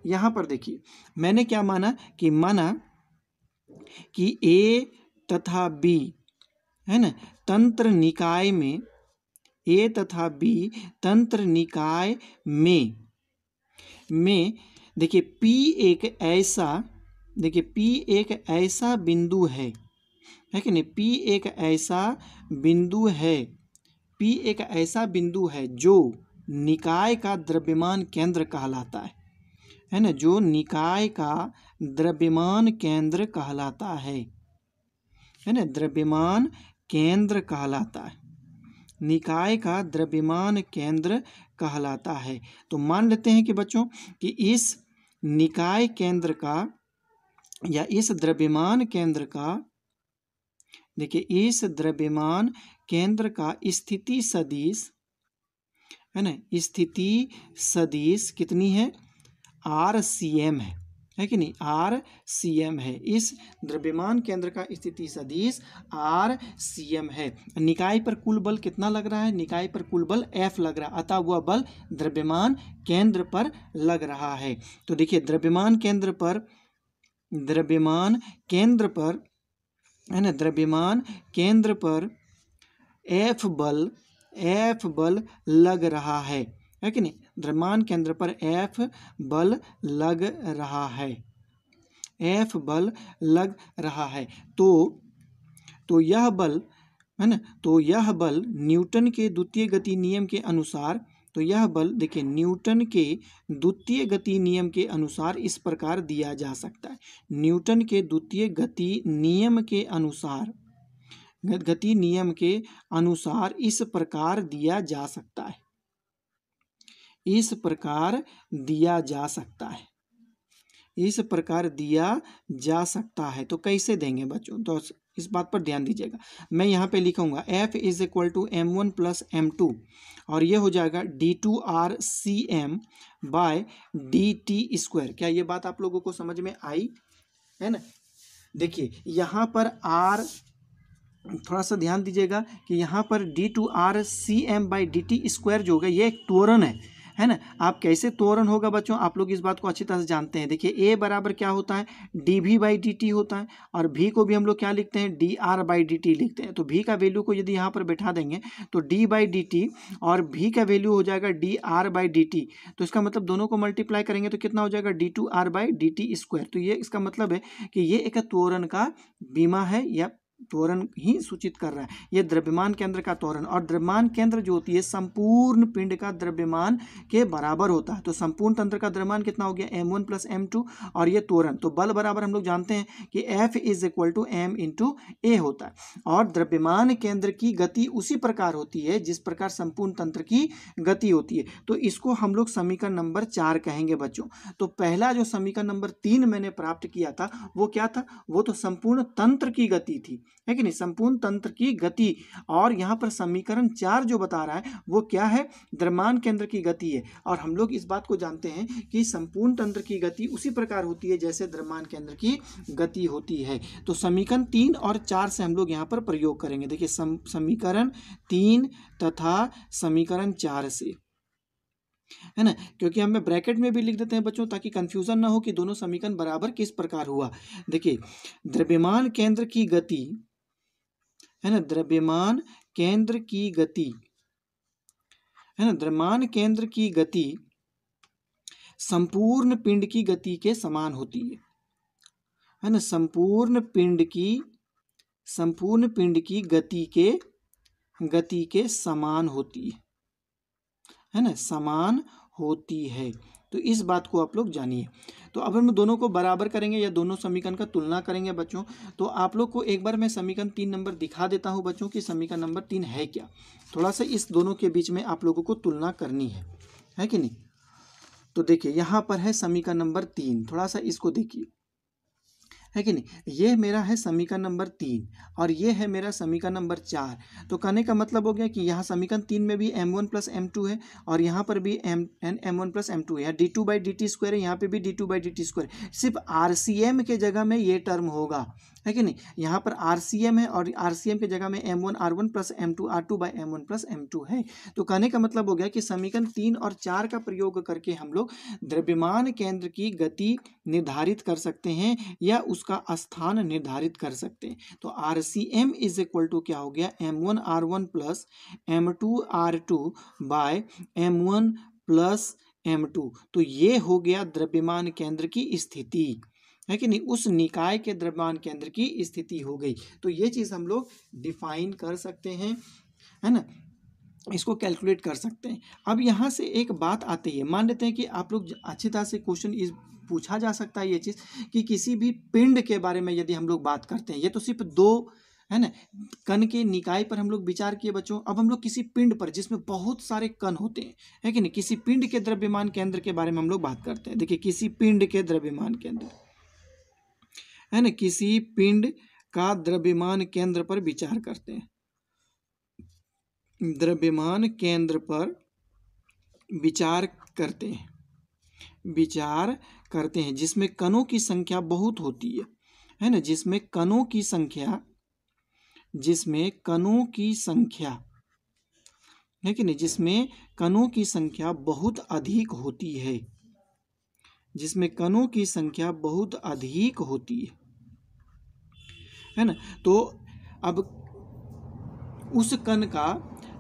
यहां पर देखिए मैंने क्या माना कि ए तथा बी है ना तंत्र निकाय में, ए तथा बी तंत्र निकाय में देखिए P एक ऐसा बिंदु है कि नहीं, P एक ऐसा बिंदु है जो निकाय का द्रव्यमान केंद्र कहलाता है ना, जो निकाय का द्रव्यमान केंद्र कहलाता है ना, द्रव्यमान केंद्र कहलाता है, निकाय का द्रव्यमान केंद्र कहलाता है। तो मान लेते हैं कि बच्चों कि इस निकाय केंद्र का या इस द्रव्यमान केंद्र का, देखिए इस द्रव्यमान केंद्र का स्थिति सदिश है ना, स्थिति सदिश कितनी है, RCM है कि नहीं, RCM है। इस द्रव्यमान केंद्र का स्थिति सदिश RCM है। निकाय पर कुल बल कितना लग रहा है, निकाय पर कुल बल F लग रहा है, अतः वह बल द्रव्यमान केंद्र पर लग रहा है। तो देखिए द्रव्यमान केंद्र पर है ना, द्रव्यमान केंद्र पर F बल लग रहा है कि नहीं, द्रव्यमान केंद्र पर F बल लग रहा है, F बल लग रहा है। तो यह बल है ना, तो यह बल न्यूटन के द्वितीय गति नियम के अनुसार, तो यह बल देखिए न्यूटन के द्वितीय गति नियम के अनुसार इस प्रकार दिया जा सकता है, न्यूटन के द्वितीय गति नियम के अनुसार, गति नियम के अनुसार इस प्रकार दिया जा सकता है, इस प्रकार दिया जा सकता है, इस प्रकार दिया जा सकता है। तो कैसे देंगे बच्चों, तो इस बात पर ध्यान दीजिएगा। मैं यहाँ पे लिखूंगा F is equal to M1 plus M2 और ये हो जाएगा D2RCM बाय DT स्क्वायर। क्या ये बात आप लोगों को समझ में आई है ना। देखिए यहाँ पर R, थोड़ा सा ध्यान दीजिएगा कि यहाँ पर D2RCM बाई DT स्क्वायर जो होगा ये एक त्वरण है ना। आप कैसे त्वरण होगा बच्चों, आप लोग इस बात को अच्छी तरह से जानते हैं। देखिए A बराबर क्या होता है, dV बाई dt होता है और V को भी हम लोग क्या लिखते हैं, dR बाई dt लिखते हैं। तो V का वैल्यू को यदि यहाँ पर बैठा देंगे तो d बाई dt और V का वैल्यू हो जाएगा dR बाई dt। तो इसका मतलब दोनों को मल्टीप्लाई करेंगे तो कितना हो जाएगा, D2R बाई dt स्क्वायर। तो ये इसका मतलब है कि ये एक त्वरण का बीमा है या त्वरण ही सूचित कर रहा है, यह द्रव्यमान केंद्र का त्वरण। और द्रव्यमान केंद्र जो होती है संपूर्ण पिंड का द्रव्यमान के बराबर होता है। तो संपूर्ण तंत्र का द्रव्यमान कितना हो गया, M1 प्लस M2 और ये त्वरण। तो बल बराबर हम लोग जानते हैं कि F is equal to M into A होता है। और द्रव्यमान केंद्र की गति उसी प्रकार होती है जिस प्रकार संपूर्ण तंत्र की गति होती है। तो इसको हम लोग समीकरण नंबर 4 कहेंगे बच्चों। तो पहला जो समीकरण नंबर 3 मैंने प्राप्त किया था वो क्या था, वो तो संपूर्ण तंत्र की गति थी, है कि नहीं, संपूर्ण तंत्र की गति। और यहाँ पर समीकरण 4 जो बता रहा है वो क्या है, द्रव्यमान केंद्र की गति है। और हम लोग इस बात को जानते हैं कि संपूर्ण तंत्र की गति उसी प्रकार होती है जैसे द्रव्यमान केंद्र की गति होती है। तो समीकरण 3 और 4 से हम लोग यहाँ पर प्रयोग करेंगे। देखिए समीकरण 3 तथा समीकरण 4 से, है ना, क्योंकि हमें ब्रैकेट में भी लिख देते हैं बच्चों ताकि कंफ्यूजन ना हो कि दोनों समीकरण बराबर किस प्रकार हुआ। देखिए द्रव्यमान केंद्र की गति, है ना, द्रव्यमान केंद्र की गति, है ना, द्रव्यमान केंद्र की गति संपूर्ण पिंड की गति के समान होती है ना, संपूर्ण पिंड की गति के समान होती है ना, समान होती है। तो इस बात को आप लोग जानिए। तो अब हम दोनों को बराबर करेंगे या दोनों समीकरण का तुलना करेंगे बच्चों। तो आप लोग को एक बार मैं समीकरण 3 नंबर दिखा देता हूं बच्चों कि समीकरण नंबर 3 है क्या। थोड़ा सा इस दोनों के बीच में आप लोगों को तुलना करनी है कि नहीं। तो देखिए यहाँ पर है समीकरण नंबर 3, थोड़ा सा इसको देखिए, है कि नहीं। ये मेरा है समीकरण नंबर 3 और ये है मेरा समीकरण नंबर 4। तो कहने का मतलब हो गया कि यहाँ समीकरण 3 में भी m1 प्लस m2 है और यहाँ पर भी m1 प्लस m2 है। यहाँ d2 by D T square है, यहाँ पे भी d2 by D T square. सिर्फ RCM के जगह में ये टर्म होगा, है कि नहीं। यहाँ पर RCM है और RCM के जगह में m1 r1 plus m2 r2 by m1 plus m2 है। तो कहने का मतलब हो गया कि समीकरण 3 और 4 का प्रयोग करके हम लोग द्रव्यमान केंद्र की गति निर्धारित कर सकते हैं या उसका स्थान निर्धारित कर सकते हैं। तो RCM इज इक्वल टू क्या हो गया, m1 r1 plus m2 r2 bye m1 plus m2। तो ये हो गया द्रव्यमान केंद्र की स्थिति, है कि नहीं, उस निकाय के द्रव्यमान केंद्र की स्थिति हो गई। तो ये चीज हम लोग डिफाइन कर सकते हैं, है ना, इसको कैलकुलेट कर सकते हैं। अब यहाँ से एक बात आती है, मान लेते हैं कि आप लोग अच्छी तरह से क्वेश्चन इस पूछा जा सकता है ये चीज़ कि किसी भी पिंड के बारे में यदि हम लोग बात करते हैं, ये तो सिर्फ दो, है ना, कण के निकाय पर हम लोग विचार किए बच्चों। अब हम लोग किसी पिंड पर जिसमें बहुत सारे कण होते हैं, है कि नहीं, किसी पिंड के द्रव्यमान केंद्र के बारे में हम लोग बात करते हैं। देखिए किसी पिंड के द्रव्यमान केंद्र, है ना, किसी पिंड का द्रव्यमान केंद्र पर विचार करते हैं, द्रव्यमान केंद्र पर विचार करते हैं जिसमें कणों की संख्या बहुत होती है ना, जिसमें कणों की संख्या है कि नहीं, जिसमें कणों की संख्या बहुत अधिक होती है ना। तो अब उस कण का,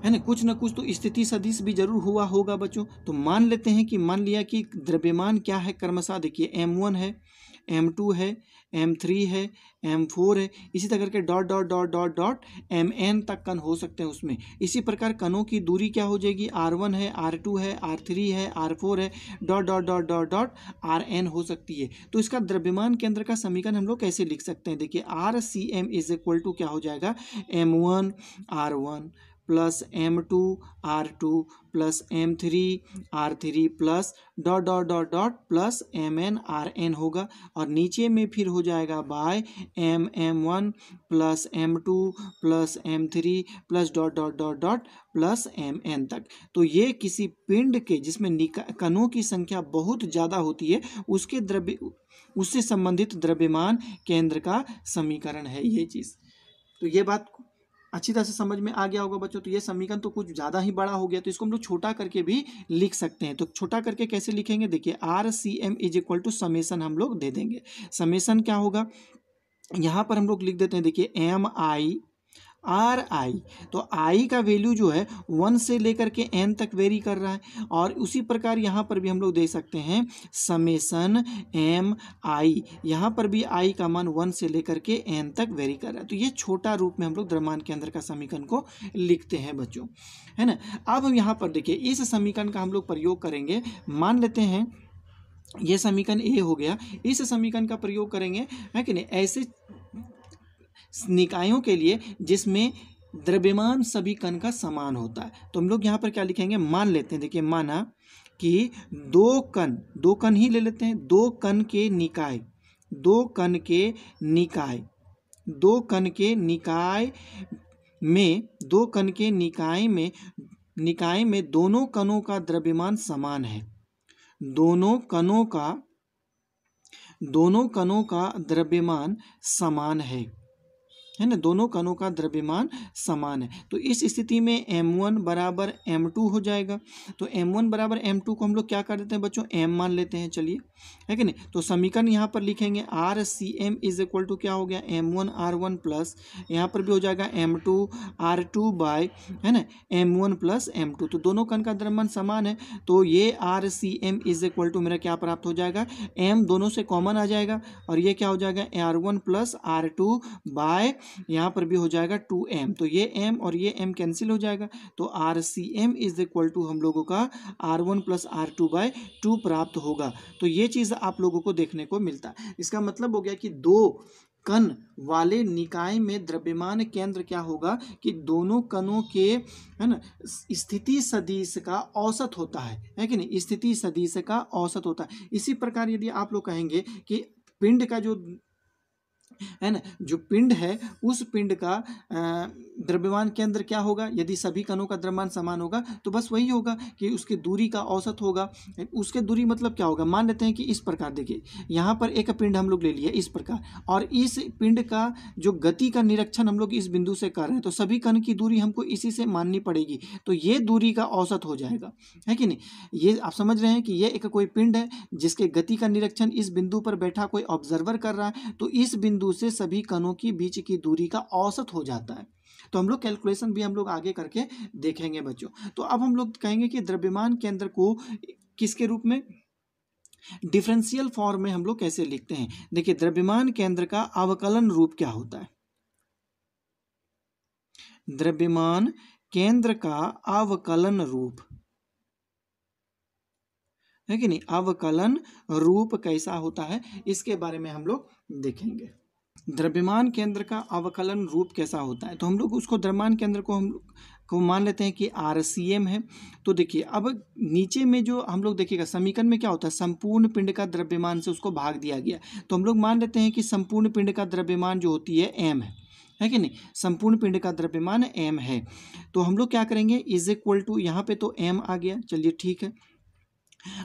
है ना, कुछ ना कुछ तो स्थिति सदिश भी जरूर हुआ होगा बच्चों। तो मान लिया कि द्रव्यमान क्या है क्रमशः, देखिए m1 है, m2 है, m3 है, m4 है, इसी तरह करके dot dot dot dot dot mn तक कण हो सकते हैं उसमें। इसी प्रकार कणों की दूरी क्या हो जाएगी, r1 है, r2 है, r3 है, r4 है, dot dot dot dot dot rn हो सकती है। तो इसका द्रव्यमान केंद्र का समीकरण हम लोग कैसे लिख सकते हैं, देखिए RCM इज इक्वल टू क्या हो जाएगा, m1 r1 plus m2 r2 plus m3 r3 plus dot dot dot dot plus mn rn होगा और नीचे में फिर हो जाएगा by m1 plus m2 plus m3 plus dot dot dot dot plus mn तक। तो ये किसी पिंड के जिसमें कणों की संख्या बहुत ज़्यादा होती है उससे संबंधित द्रव्यमान केंद्र का समीकरण है ये चीज़। तो ये बात अच्छी तरह से समझ में आ गया होगा बच्चों। तो ये समीकरण तो कुछ ज़्यादा ही बड़ा हो गया, तो इसको हम लोग छोटा करके भी लिख सकते हैं। तो छोटा करके कैसे लिखेंगे, देखिए RCM is equal to summation हम लोग दे देंगे। समेसन क्या होगा, यहाँ पर हम लोग लिख देते हैं, देखिए MI RI। तो I का वैल्यू जो है 1 से लेकर के n तक वेरी कर रहा है और उसी प्रकार यहाँ पर भी हम लोग दे सकते हैं समेसन MI, यहाँ पर भी I का मान 1 से लेकर के n तक वेरी कर रहा है। तो ये छोटा रूप में हम लोग द्रव्यमान केंद्र का समीकरण को लिखते हैं बच्चों, है ना। अब हम यहाँ पर देखिए इस समीकरण का हम लोग प्रयोग करेंगे। मान लेते हैं ये समीकरण A हो गया, इस समीकरण का प्रयोग करेंगे, है कि नहीं, ऐसे निकायों के लिए जिसमें द्रव्यमान सभी कण का समान होता है। तो हम लोग यहाँ पर क्या लिखेंगे, मान लेते हैं, देखिए माना कि दो कण ही ले लेते हैं, दो कण के निकाय में दोनों कणों का द्रव्यमान समान है, दोनों कणों का द्रव्यमान समान है है ना, दोनों कणों का द्रव्यमान समान है। तो इस स्थिति में m1 बराबर m2 हो जाएगा। तो m1 बराबर m2 को हम लोग क्या कर देते हैं बच्चों, m मान लेते हैं, चलिए, है कि नहीं। तो समीकरण यहाँ पर लिखेंगे RCM इज इक्वल टू क्या हो गया, m1r1 प्लस यहाँ पर भी हो जाएगा m2r2 बाय, है ना, m1 प्लस m2। तो दोनों कण का द्रव्यमान समान है, तो ये RCM इज इक्वल टू मेरा क्या प्राप्त हो जाएगा, m दोनों से कॉमन आ जाएगा और ये क्या हो जाएगा r1 प्लस r2 बाय यहाँ पर भी हो जाएगा 2m। तो ये m और ये m कैंसिल हो जाएगा, तो RCM इज इक्वल टू हम लोगों का r1 प्लस r2 बाय 2 प्राप्त होगा। तो ये चीज़ आप लोगों को देखने को मिलता है। इसका मतलब हो गया कि दो कण वाले निकाय में द्रव्यमान केंद्र क्या होगा कि दोनों कणों के, है ना, स्थिति सदिश का औसत होता है कि नहीं, स्थिति सदिश का औसत होता है। इसी प्रकार यदि आप लोग कहेंगे कि पिंड का जो, है ना, जो पिंड है उस पिंड का द्रव्यमान केंद्र क्या होगा, यदि सभी कणों का द्रव्यमान समान होगा तो बस वही होगा कि उसकी दूरी का औसत होगा। उसके दूरी मतलब क्या होगा, मान लेते हैं कि इस प्रकार, देखिए यहाँ पर एक पिंड हम लोग ले लिए इस प्रकार, और इस पिंड का जो गति का निरीक्षण हम लोग इस बिंदु से कर रहे हैं, तो सभी कण की दूरी हमको इसी से माननी पड़ेगी, तो ये दूरी का औसत हो जाएगा, है कि नहीं। ये आप समझ रहे हैं कि ये एक कोई पिंड है जिसके गति का निरीक्षण इस बिंदु पर बैठा कोई ऑब्जर्वर कर रहा है, तो इस बिंदु से सभी कणों की बीच की दूरी का औसत हो जाता है। तो हम लोग कैलकुलेशन भी हम लोग आगे करके देखेंगे बच्चों। तो अब हम लोग कहेंगे कि द्रव्यमान केंद्र को किसके रूप में, डिफरेंशियल फॉर्म में हम लोग कैसे लिखते हैं। देखिए द्रव्यमान केंद्र का अवकलन रूप क्या होता है, द्रव्यमान केंद्र का अवकलन रूप, है कि नहीं, अवकलन रूप कैसा होता है इसके बारे में हम लोग देखेंगे। द्रव्यमान केंद्र का अवकलन रूप कैसा होता है, तो हम लोग उसको द्रव्यमान केंद्र को हम को मान लेते हैं कि RCM है। तो देखिए अब नीचे में जो हम लोग देखिएगा समीकरण में क्या होता है, संपूर्ण पिंड का द्रव्यमान से उसको भाग दिया गया, तो हम लोग मान लेते हैं कि संपूर्ण पिंड का द्रव्यमान जो होती है m है कि नहीं, संपूर्ण पिंड का द्रव्यमान m है। तो हम लोग क्या करेंगे, इज इक्वल टू, यहाँ पे तो m आ गया, चलिए ठीक है।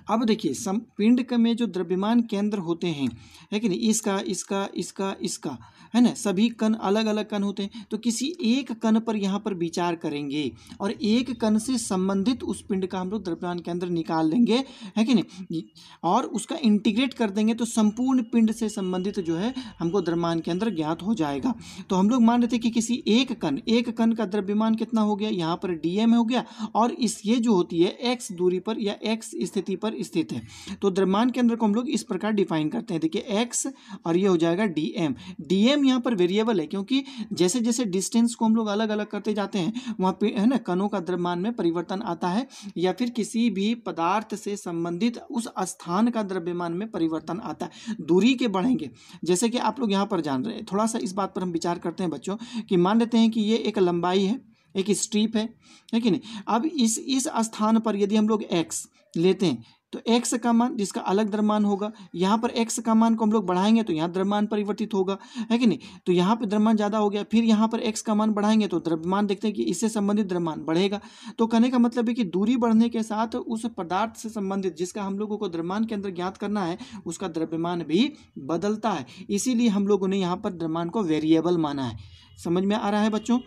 अब देखिए पिंड में जो द्रव्यमान केंद्र होते हैं, है कि नहीं, इसका इसका इसका इसका, है ना, सभी कण अलग अलग कण होते हैं, तो किसी एक कण पर यहाँ पर विचार करेंगे और एक कण से संबंधित उस पिंड का हम लोग द्रव्यमान केंद्र निकाल लेंगे, है कि नहीं, और उसका इंटीग्रेट कर देंगे, तो संपूर्ण पिंड से संबंधित जो है हमको द्रव्यमान केंद्र ज्ञात हो जाएगा। तो हम लोग मान लेते हैं कि किसी एक कण का द्रव्यमान कितना हो गया, यहाँ पर dm हो गया, और इस ये जो होती है x दूरी पर या x स्थिति पर स्थित है। तो द्रव्यमान केंद्र को हम लोग इस प्रकार डिफाइन करते हैं, देखिए x और ये हो जाएगा dm यहाँ पर वेरिएबल है, क्योंकि जैसे जैसे डिस्टेंस को हम लोग अलग अलग करते जाते हैं वहाँ पे, है ना, कणों का द्रव्यमान में परिवर्तन आता है, या फिर किसी भी पदार्थ से संबंधित उस स्थान का द्रव्यमान में परिवर्तन आता है, दूरी के बढ़ेंगे। जैसे कि आप लोग यहाँ पर जान रहे हैं, थोड़ा सा इस बात पर हम विचार करते हैं बच्चों कि मान लेते हैं कि ये एक लंबाई है, एक स्ट्रिप है कि नहीं। अब इस स्थान पर यदि हम लोग x लेते हैं तो x का मान जिसका अलग द्रव्यमान होगा, यहाँ पर x का मान को हम लोग बढ़ाएंगे तो यहाँ द्रव्यमान परिवर्तित होगा, है कि नहीं। तो यहाँ पे द्रव्यमान ज़्यादा हो गया, फिर यहाँ पर x का मान बढ़ाएंगे तो द्रव्यमान देखते हैं कि इससे संबंधित द्रव्यमान बढ़ेगा। तो कहने का मतलब है कि दूरी बढ़ने के साथ उस पदार्थ से संबंधित जिसका हम लोगों को द्रव्यमान के अंदर ज्ञात करना है उसका द्रव्यमान भी बदलता है, इसीलिए हम लोगों ने यहाँ पर द्रव्यमान को वेरिएबल माना है। समझ में आ रहा है बच्चों।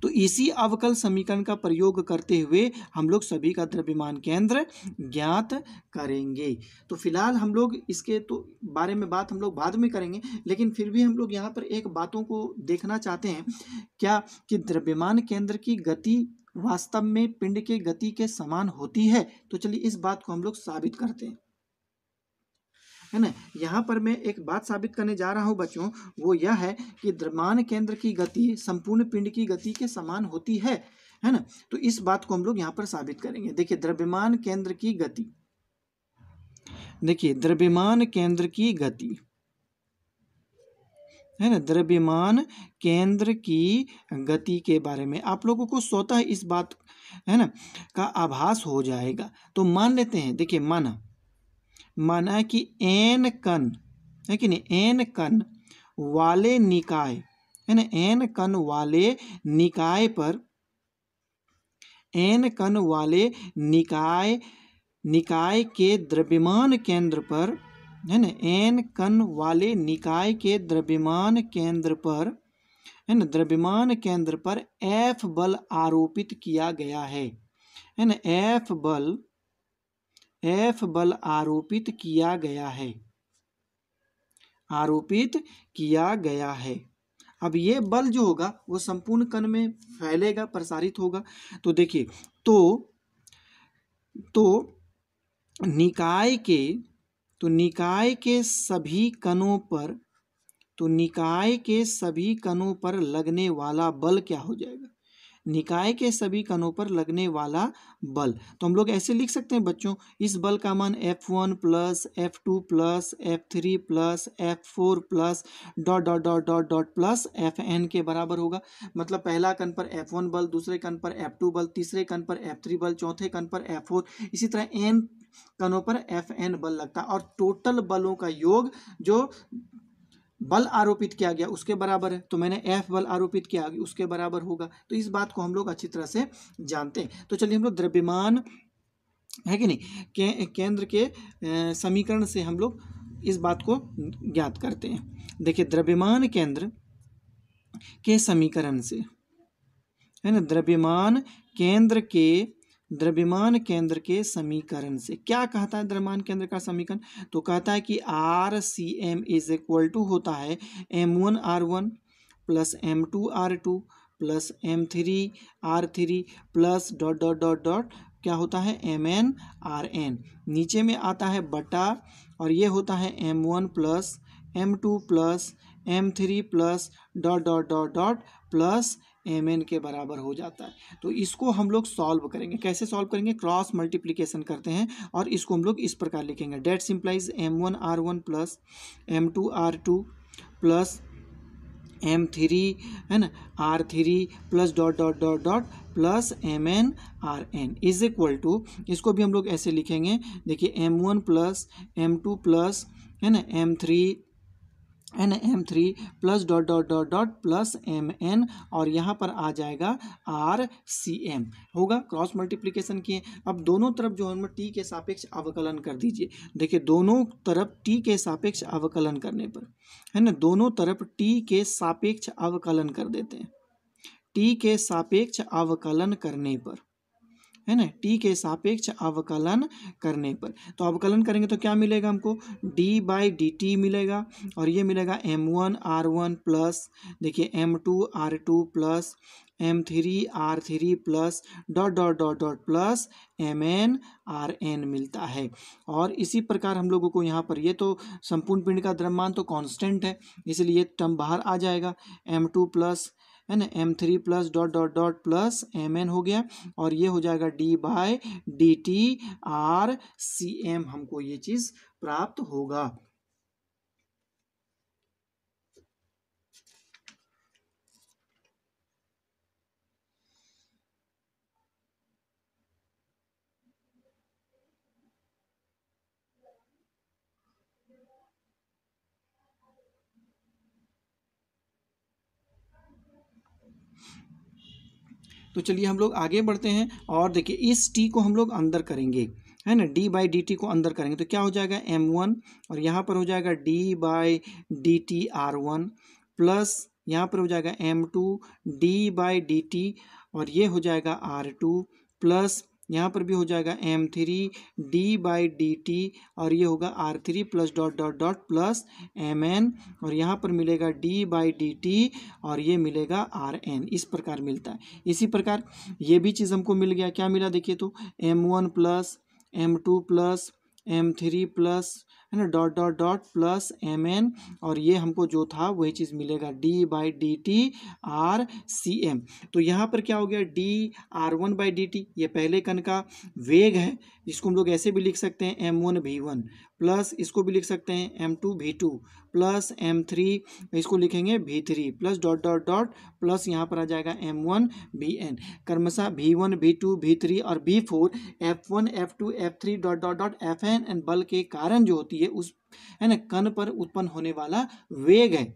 तो इसी अवकल समीकरण का प्रयोग करते हुए हम लोग सभी का द्रव्यमान केंद्र ज्ञात करेंगे। तो फिलहाल हम लोग इसके तो बारे में बात हम लोग बाद में करेंगे, लेकिन फिर भी हम लोग यहाँ पर एक बातों को देखना चाहते हैं क्या, कि द्रव्यमान केंद्र की गति वास्तव में पिंड के गति के समान होती है। तो चलिए इस बात को हम लोग साबित करते हैं, है ना। यहाँ पर मैं एक बात साबित करने जा रहा हूँ बच्चों, वो यह है कि द्रव्यमान केंद्र की गति संपूर्ण पिंड की गति के समान होती है ना। तो इस बात को हम लोग यहाँ पर साबित करेंगे। देखिए द्रव्यमान केंद्र की गति, देखिए द्रव्यमान केंद्र की गति, है ना, द्रव्यमान केंद्र की गति के बारे में आप लोगों को स्वतः इस बात, है ना, का आभास हो जाएगा। तो मान लेते हैं, देखिए माना कि n कण, है कि नहीं, n कण वाले निकाय, है ना, n कण वाले निकाय पर, n कण वाले निकाय के द्रव्यमान केंद्र पर, है ना, n कण वाले निकाय के द्रव्यमान केंद्र पर है ना, द्रव्यमान केंद्र पर F बल आरोपित किया गया है ना, F बल आरोपित किया गया है, आरोपित किया गया है। अब ये बल जो होगा वो संपूर्ण कण में फैलेगा, प्रसारित होगा। तो देखिए, तो निकाय के सभी कणों पर, तो निकाय के सभी कणों पर लगने वाला बल क्या हो जाएगा, निकाय के सभी कणों पर लगने वाला बल। तो हम लोग ऐसे लिख सकते हैं बच्चों, इस बल का मान F1 plus F2 plus F3 plus F4 plus dot dot dot dot dot plus Fn के बराबर होगा। मतलब पहला कण पर F1 बल, दूसरे कण पर F2 बल, तीसरे कण पर F3 बल, चौथे कण पर F4, इसी तरह n कणों पर Fn बल लगता है। और टोटल बलों का योग जो बल आरोपित किया गया उसके बराबर है। तो मैंने F बल आरोपित किया उसके बराबर होगा। तो इस बात को हम लोग अच्छी तरह से जानते हैं। तो चलिए हम लोग द्रव्यमान है कि नहीं केंद्र के समीकरण से हम लोग इस बात को ज्ञात करते हैं। देखिए, द्रव्यमान केंद्र के समीकरण से, है ना, द्रव्यमान केंद्र के समीकरण से क्या कहता है द्रव्यमान केंद्र का समीकरण, तो कहता है कि RCM इज इक्वल टू होता है M1R1 plus M2R2 plus M3R3 plus dot dot dot dot क्या होता है MnRn, नीचे में आता है बटा, और ये होता है M1 plus M2 plus M3 plus dot dot dot dot plus Mn के बराबर हो जाता है। तो इसको हम लोग सॉल्व करेंगे। कैसे सॉल्व करेंगे, क्रॉस मल्टीप्लिकेशन करते हैं और इसको हम लोग इस प्रकार लिखेंगे, date simplifies M1R1 plus M2R2 plus M3 है ना R3 plus dot dot dot dot plus MnRn is equal to, इसको भी हम लोग ऐसे लिखेंगे, देखिए M1 प्लस M2 प्लस है ना M3 plus dot dot dot dot plus Mn, और यहाँ पर आ जाएगा RCM होगा। क्रॉस मल्टीप्लिकेशन किए, अब दोनों तरफ जो हम t के सापेक्ष अवकलन कर दीजिए। देखिए, दोनों तरफ t के सापेक्ष अवकलन करने पर, है ना, दोनों तरफ t के सापेक्ष अवकलन कर देते हैं, t के सापेक्ष अवकलन करने पर, है ना, t के सापेक्ष अवकलन करने पर, तो अवकलन करेंगे तो क्या मिलेगा हमको, d/dt मिलेगा, और ये मिलेगा M1R1 प्लस, देखिए M2R2 plus M3R3 plus dot dot dot dot plus MnRn मिलता है। और इसी प्रकार हम लोगों को यहाँ पर, ये तो संपूर्ण पिंड का द्रव्यमान तो कांस्टेंट है, इसलिए टर्म बाहर आ जाएगा, M2 प्लस है ना M3 plus dot dot dot plus Mn हो गया, और ये हो जाएगा d/dt RCM, हमको ये चीज प्राप्त होगा। तो चलिए हम लोग आगे बढ़ते हैं, और देखिए इस t को हम लोग अंदर करेंगे, है ना, d/dt को अंदर करेंगे तो क्या हो जाएगा M1, और यहाँ पर हो जाएगा d/dt R1 प्लस यहाँ पर हो जाएगा M2 d/dt, और ये हो जाएगा R2 प्लस यहाँ पर भी हो जाएगा M3 d/dt, और ये होगा R3 plus dot dot dot plus Mn, और यहाँ पर मिलेगा d/dt, और ये मिलेगा Rn, इस प्रकार मिलता है। इसी प्रकार ये भी चीज़ हमको मिल गया, क्या मिला देखिए, तो M1 plus M2 plus M3 plus, है ना, dot dot dot plus Mn, और ये हमको जो था वही चीज़ मिलेगा d/dt RCM। तो यहाँ पर क्या हो गया, dR1/dt, ये पहले कण का वेग है, जिसको हम लोग ऐसे भी लिख सकते हैं M1v1 प्लस, इसको भी लिख सकते हैं M2v2 प्लस M3, इसको लिखेंगे v3 plus dot dot dot plus यहाँ पर आ जाएगा M1vn, क्रमशः v1 v2 v3 और v4 f1 f2 f3 dot dot dot fn n बल के कारण जो होती है उस, है ना, कण पर उत्पन्न होने वाला वेग है।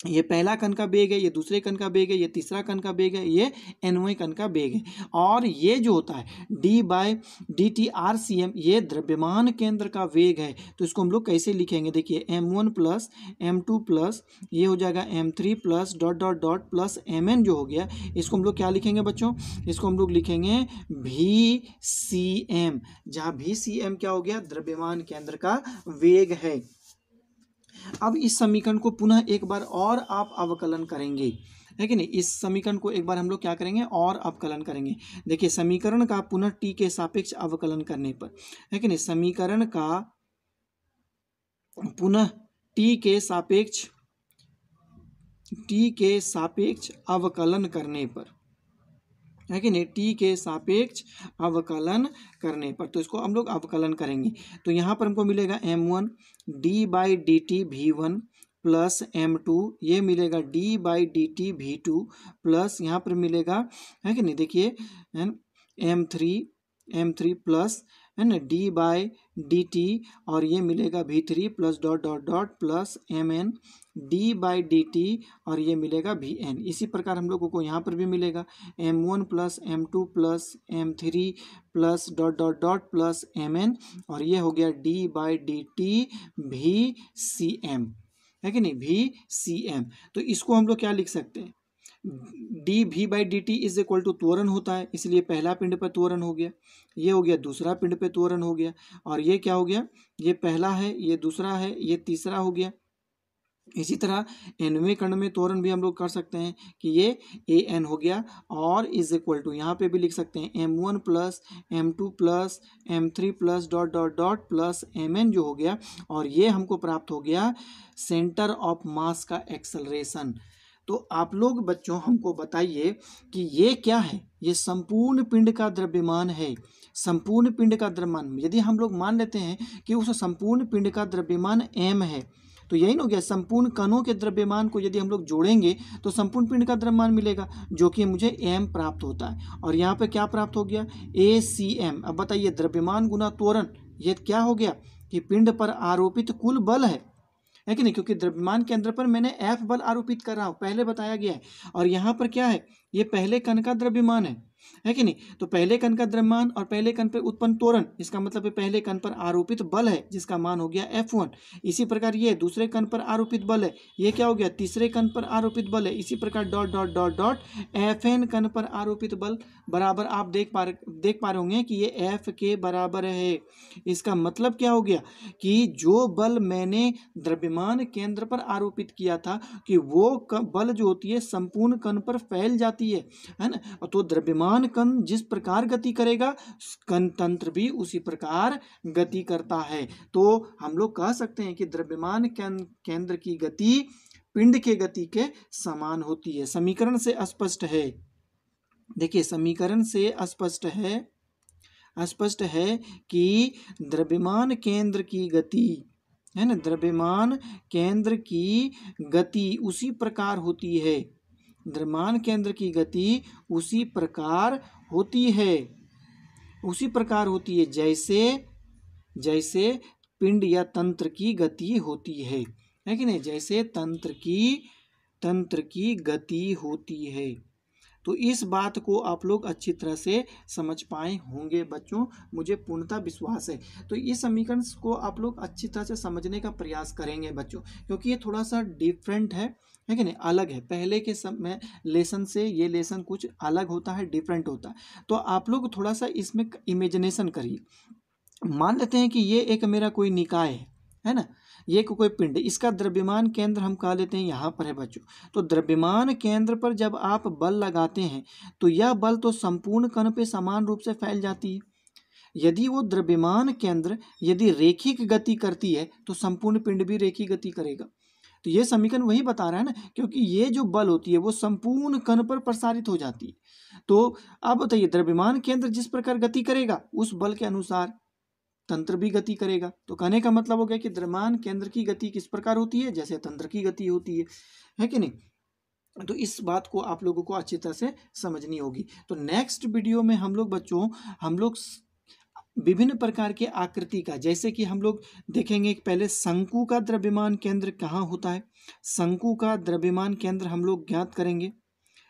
ये पहला कण का वेग है, ये दूसरे कण का वेग है, ये तीसरा कण का वेग है, ये nवें कण का वेग है। और ये जो होता है d/dt RCM, ये द्रव्यमान केंद्र का वेग है। तो इसको हम लोग कैसे लिखेंगे, देखिए m1 प्लस m2 प्लस ये हो जाएगा m3 plus dot dot dot plus mn जो हो गया, इसको हम लोग क्या लिखेंगे बच्चों, इसको हम लोग लिखेंगे VCM, जहाँ VCM क्या हो गया, द्रव्यमान केंद्र का वेग है। अब इस समीकरण को पुनः एक बार और आप अवकलन करेंगे, है कि नहीं। इस समीकरण को एक बार हम लोग क्या करेंगे, और अवकलन करेंगे। देखिए समीकरण का पुनः टी के सापेक्ष अवकलन करने पर, है कि नहीं, समीकरण का पुनः टी के सापेक्ष अवकलन करने पर, है कि नहीं, टी के सापेक्ष अवकलन करने पर, तो इसको हम लोग अवकलन करेंगे। तो यहाँ पर हमको मिलेगा m1 d/dt v1 plus m2, ये मिलेगा d/dt v2 प्लस यहाँ पर मिलेगा, है कि नहीं, देखिए m3 प्लस, है ना, d/dt, और ये मिलेगा v3 plus dot dot dot plus mn d/dt, और ये मिलेगा vn। इसी प्रकार हम लोगों को यहाँ पर भी मिलेगा m1 plus m2 plus m3 plus dot dot dot plus mn, और ये हो गया d/dt vcm, है कि नहीं, vcm। तो इसको हम लोग क्या लिख सकते हैं, dv/dt इज इक्वल टू त्वरण होता है, इसलिए पहला पिंड पर त्वरण हो गया, ये हो गया दूसरा पिंड पे त्वरण हो गया, और ये क्या हो गया, ये पहला है, ये दूसरा है, ये तीसरा हो गया। इसी तरह nवें कण में त्वरण भी हम लोग कर सकते हैं कि ये an हो गया, और इज इक्वल टू यहाँ पे भी लिख सकते हैं m1 plus m2 plus m3 plus dot dot dot plus mn जो हो गया, और ये हमको प्राप्त हो गया सेंटर ऑफ मास का एक्सेलरेशन। तो आप लोग बच्चों हमको बताइए कि ये क्या है, ये संपूर्ण पिंड का द्रव्यमान है। संपूर्ण पिंड का द्रव्यमान, यदि हम लोग मान लेते हैं कि उस संपूर्ण पिंड का द्रव्यमान m है, तो यही ना हो गया, संपूर्ण कणों के द्रव्यमान को यदि हम लोग जोड़ेंगे तो संपूर्ण पिंड का द्रव्यमान मिलेगा, जो कि मुझे m प्राप्त होता है। और यहाँ पे क्या प्राप्त हो गया, ACM। अब बताइए द्रव्यमान गुना त्वरण, ये क्या हो गया कि पिंड पर आरोपित कुल बल है कि नहीं, क्योंकि द्रव्यमान केंद्र पर मैंने F बल आरोपित कर रहा हूँ, पहले बताया गया है। और यहाँ पर क्या है, ये पहले कण का द्रव्यमान है कि नहीं। तो पहले कण का द्रव्यमान और पहले कण पर उत्पन्न त्वरण, इसका मतलब है पहले कण पर आरोपित बल है, जिसका मान हो गया F1। इसी प्रकार ये दूसरे कण पर आरोपित बल है, ये क्या हो गया, तीसरे कण पर आरोपित बल है। इसी प्रकार dot dot dot dot Fn कण पर आरोपित बल बराबर, आप देख पा रहे होंगे कि ये F के बराबर है। इसका मतलब क्या हो गया कि जो बल मैंने द्रव्यमान केंद्र पर आरोपित किया था, कि वो बल जो होती है संपूर्ण कण पर फैल जाती है ना। तो द्रव्यमान कण जिस प्रकार गति करेगा, कण तंत्र भी उसी प्रकार गति करता है। तो हम लोग कह सकते हैं कि द्रव्यमान केंद्र की गति पिंड के गति के समान होती है। समीकरण से स्पष्ट है, देखिए समीकरण से स्पष्ट है कि द्रव्यमान केंद्र की गति, है ना, द्रव्यमान केंद्र की गति उसी प्रकार होती है, द्रव्यमान केंद्र की गति उसी प्रकार होती है जैसे पिंड या तंत्र की गति होती है कि नहीं, जैसे तंत्र की गति होती है। तो इस बात को आप लोग अच्छी तरह से समझ पाए होंगे बच्चों, मुझे पूर्णतः विश्वास है। तो इस समीकरण को आप लोग अच्छी तरह से समझने का प्रयास करेंगे बच्चों, क्योंकि ये थोड़ा सा डिफरेंट है कि नहीं, अलग है। पहले के समय लेसन से ये लेसन कुछ अलग होता है, डिफरेंट होता है। तो आप लोग थोड़ा सा इसमें इमेजिनेशन करिए। मान लेते हैं कि ये एक मेरा कोई निकाय है ना, ये कोई पिंड, इसका द्रव्यमान केंद्र हम कह लेते हैं यहाँ पर है बच्चों। तो द्रव्यमान केंद्र पर जब आप बल लगाते हैं तो यह बल तो संपूर्ण कण पे समान रूप से फैल जाती है। यदि वो द्रव्यमान केंद्र यदि रेखिक गति करती है तो संपूर्ण पिंड भी रेखिक गति करेगा। तो ये समीकरण वही बता रहा है ना, क्योंकि ये जो बल होती है वो संपूर्ण कण पर प्रसारित हो जाती है। तो अब बताइए द्रव्यमान केंद्र जिस प्रकार गति करेगा उस बल के अनुसार तंत्र भी गति करेगा। तो कहने का मतलब हो गया कि द्रव्यमान केंद्र की गति किस प्रकार होती है, जैसे तंत्र की गति होती है कि नहीं। तो इस बात को आप लोगों को अच्छी तरह से समझनी होगी। तो नेक्स्ट वीडियो में हम लोग विभिन्न प्रकार के आकृति का, जैसे कि हम लोग देखेंगे कि पहले शंकु का द्रव्यमान केंद्र कहाँ होता है। शंकु का द्रव्यमान केंद्र हम लोग ज्ञात करेंगे,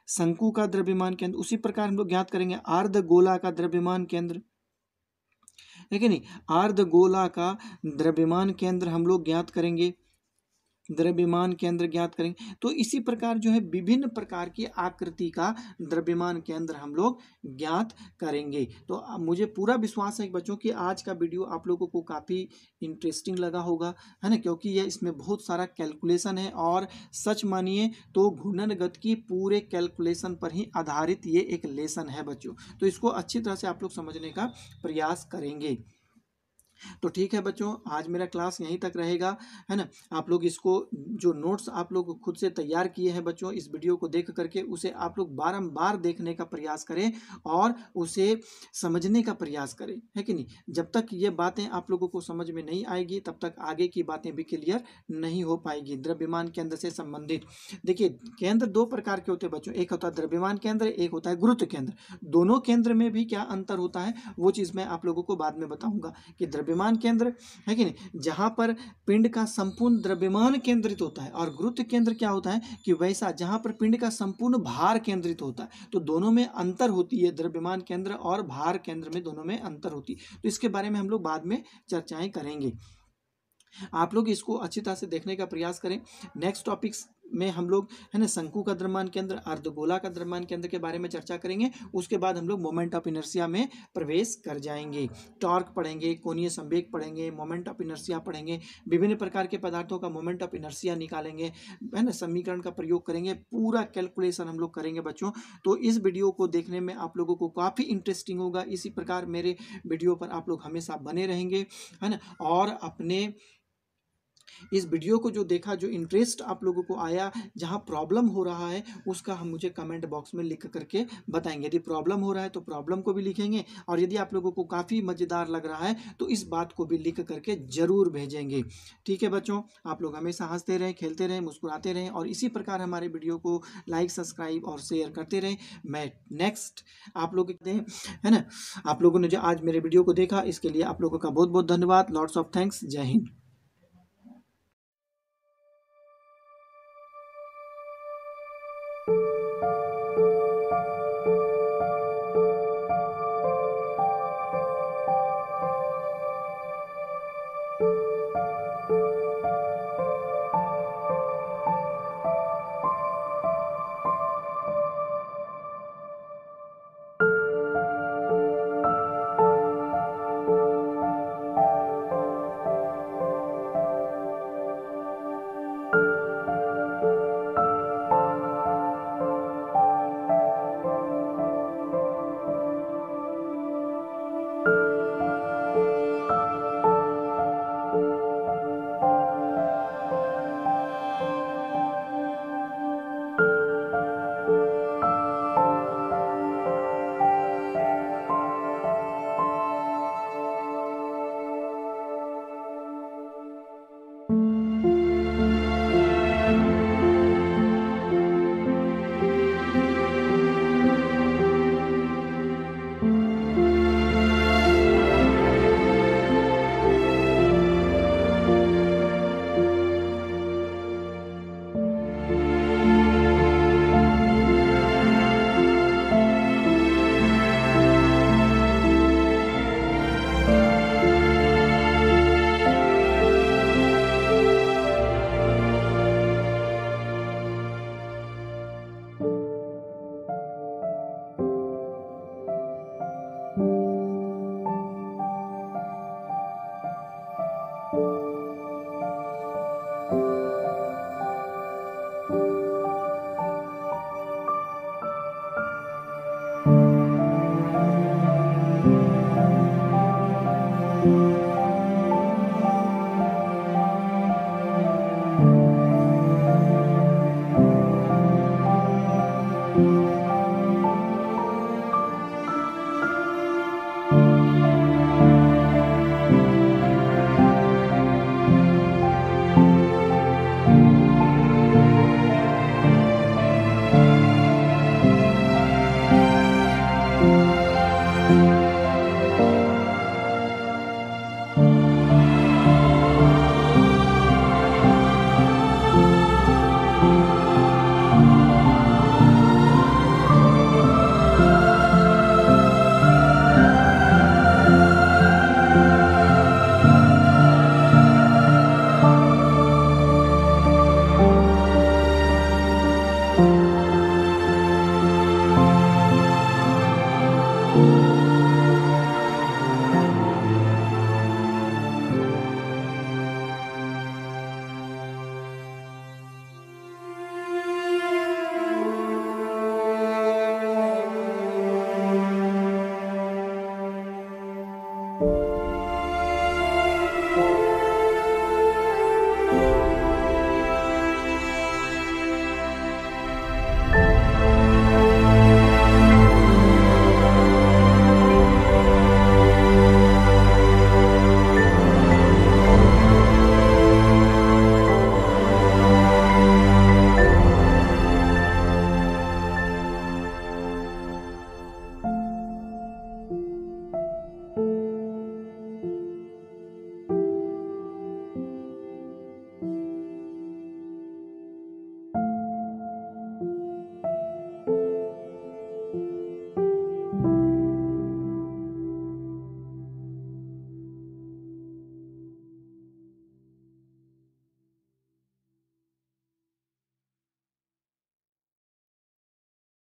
शंकु का द्रव्यमान केंद्र। उसी प्रकार हम लोग ज्ञात करेंगे अर्धगोला का द्रव्यमान केंद्र, है कि नहीं। अर्धगोला का द्रव्यमान केंद्र हम लोग ज्ञात करेंगे, द्रव्यमान केंद्र ज्ञात करेंगे। तो इसी प्रकार जो है विभिन्न प्रकार की आकृति का द्रव्यमान केंद्र हम लोग ज्ञात करेंगे। तो मुझे पूरा विश्वास है बच्चों कि आज का वीडियो आप लोगों को काफ़ी इंटरेस्टिंग लगा होगा, है ना, क्योंकि यह इसमें बहुत सारा कैलकुलेशन है और सच मानिए तो घूर्णनगत की पूरे कैलकुलेशन पर ही आधारित ये एक लेसन है बच्चों। तो इसको अच्छी तरह से आप लोग समझने का प्रयास करेंगे। तो ठीक है बच्चों, आज मेरा क्लास यहीं तक रहेगा, है ना। आप लोग इसको जो नोट्स आप लोग खुद से तैयार किए हैं बच्चों, इस वीडियो को देख करके उसे आप लोग बारंबार देखने का प्रयास करें और उसे समझने का प्रयास करें, है कि नहीं। जब तक ये बातें आप लोगों को समझ में नहीं आएगी तब तक आगे की बातें भी क्लियर नहीं हो पाएगी। द्रव्यमान केंद्र से संबंधित देखिए, केंद्र दो प्रकार के होते हैं बच्चों, एक होता है द्रव्यमान केंद्र, एक होता है गुरुत्व केंद्र। दोनों केंद्र में भी क्या अंतर होता है वो चीज़ मैं आप लोगों को बाद में बताऊंगा कि द्रव्यमान केंद्र, है कि नहीं, जहां पर पिंड का संपूर्ण द्रव्यमान केंद्रित होता है, और गुरुत्व केंद्र क्या होता है कि वैसा जहां पर पिंड का संपूर्ण भार केंद्रित होता है। तो दोनों में अंतर होती है, द्रव्यमान केंद्र और भार केंद्र में दोनों में अंतर होती है। तो इसके बारे में हम लोग बाद में चर्चाएं करेंगे। आप लोग इसको अच्छी तरह से देखने का प्रयास करें। नेक्स्ट टॉपिक्स में हम लोग, है ना, शंकु का द्रव्यमान केंद्र, अर्धगोला का द्रव्यमान केंद्र के बारे में चर्चा करेंगे। उसके बाद हम लोग मोमेंट ऑफ इनर्शिया में प्रवेश कर जाएंगे। टॉर्क पढ़ेंगे, कोणीय संवेग पढ़ेंगे, मोमेंट ऑफ इनर्शिया पढ़ेंगे, विभिन्न प्रकार के पदार्थों का मोमेंट ऑफ इनर्शिया निकालेंगे, है ना, समीकरण का प्रयोग करेंगे, पूरा कैलकुलेशन हम लोग करेंगे बच्चों। तो इस वीडियो को देखने में आप लोगों को काफ़ी इंटरेस्टिंग होगा। इसी प्रकार मेरे वीडियो पर आप लोग हमेशा बने रहेंगे, है ना। और अपने इस वीडियो को जो देखा, जो इंटरेस्ट आप लोगों को आया, जहां प्रॉब्लम हो रहा है उसका हम मुझे कमेंट बॉक्स में लिख करके बताएंगे। यदि प्रॉब्लम हो रहा है तो प्रॉब्लम को भी लिखेंगे, और यदि आप लोगों को काफ़ी मज़ेदार लग रहा है तो इस बात को भी लिख करके ज़रूर भेजेंगे। ठीक है बच्चों, आप लोग हमेशा हंसते रहें, खेलते रहें, मुस्कुराते रहें, और इसी प्रकार हमारे वीडियो को लाइक, सब्सक्राइब और शेयर करते रहें। मैं नेक्स्ट आप लोग, है ना, आप लोगों ने जो आज मेरे वीडियो को देखा इसके लिए आप लोगों का बहुत बहुत धन्यवाद। Lots of thanks. जय हिंद।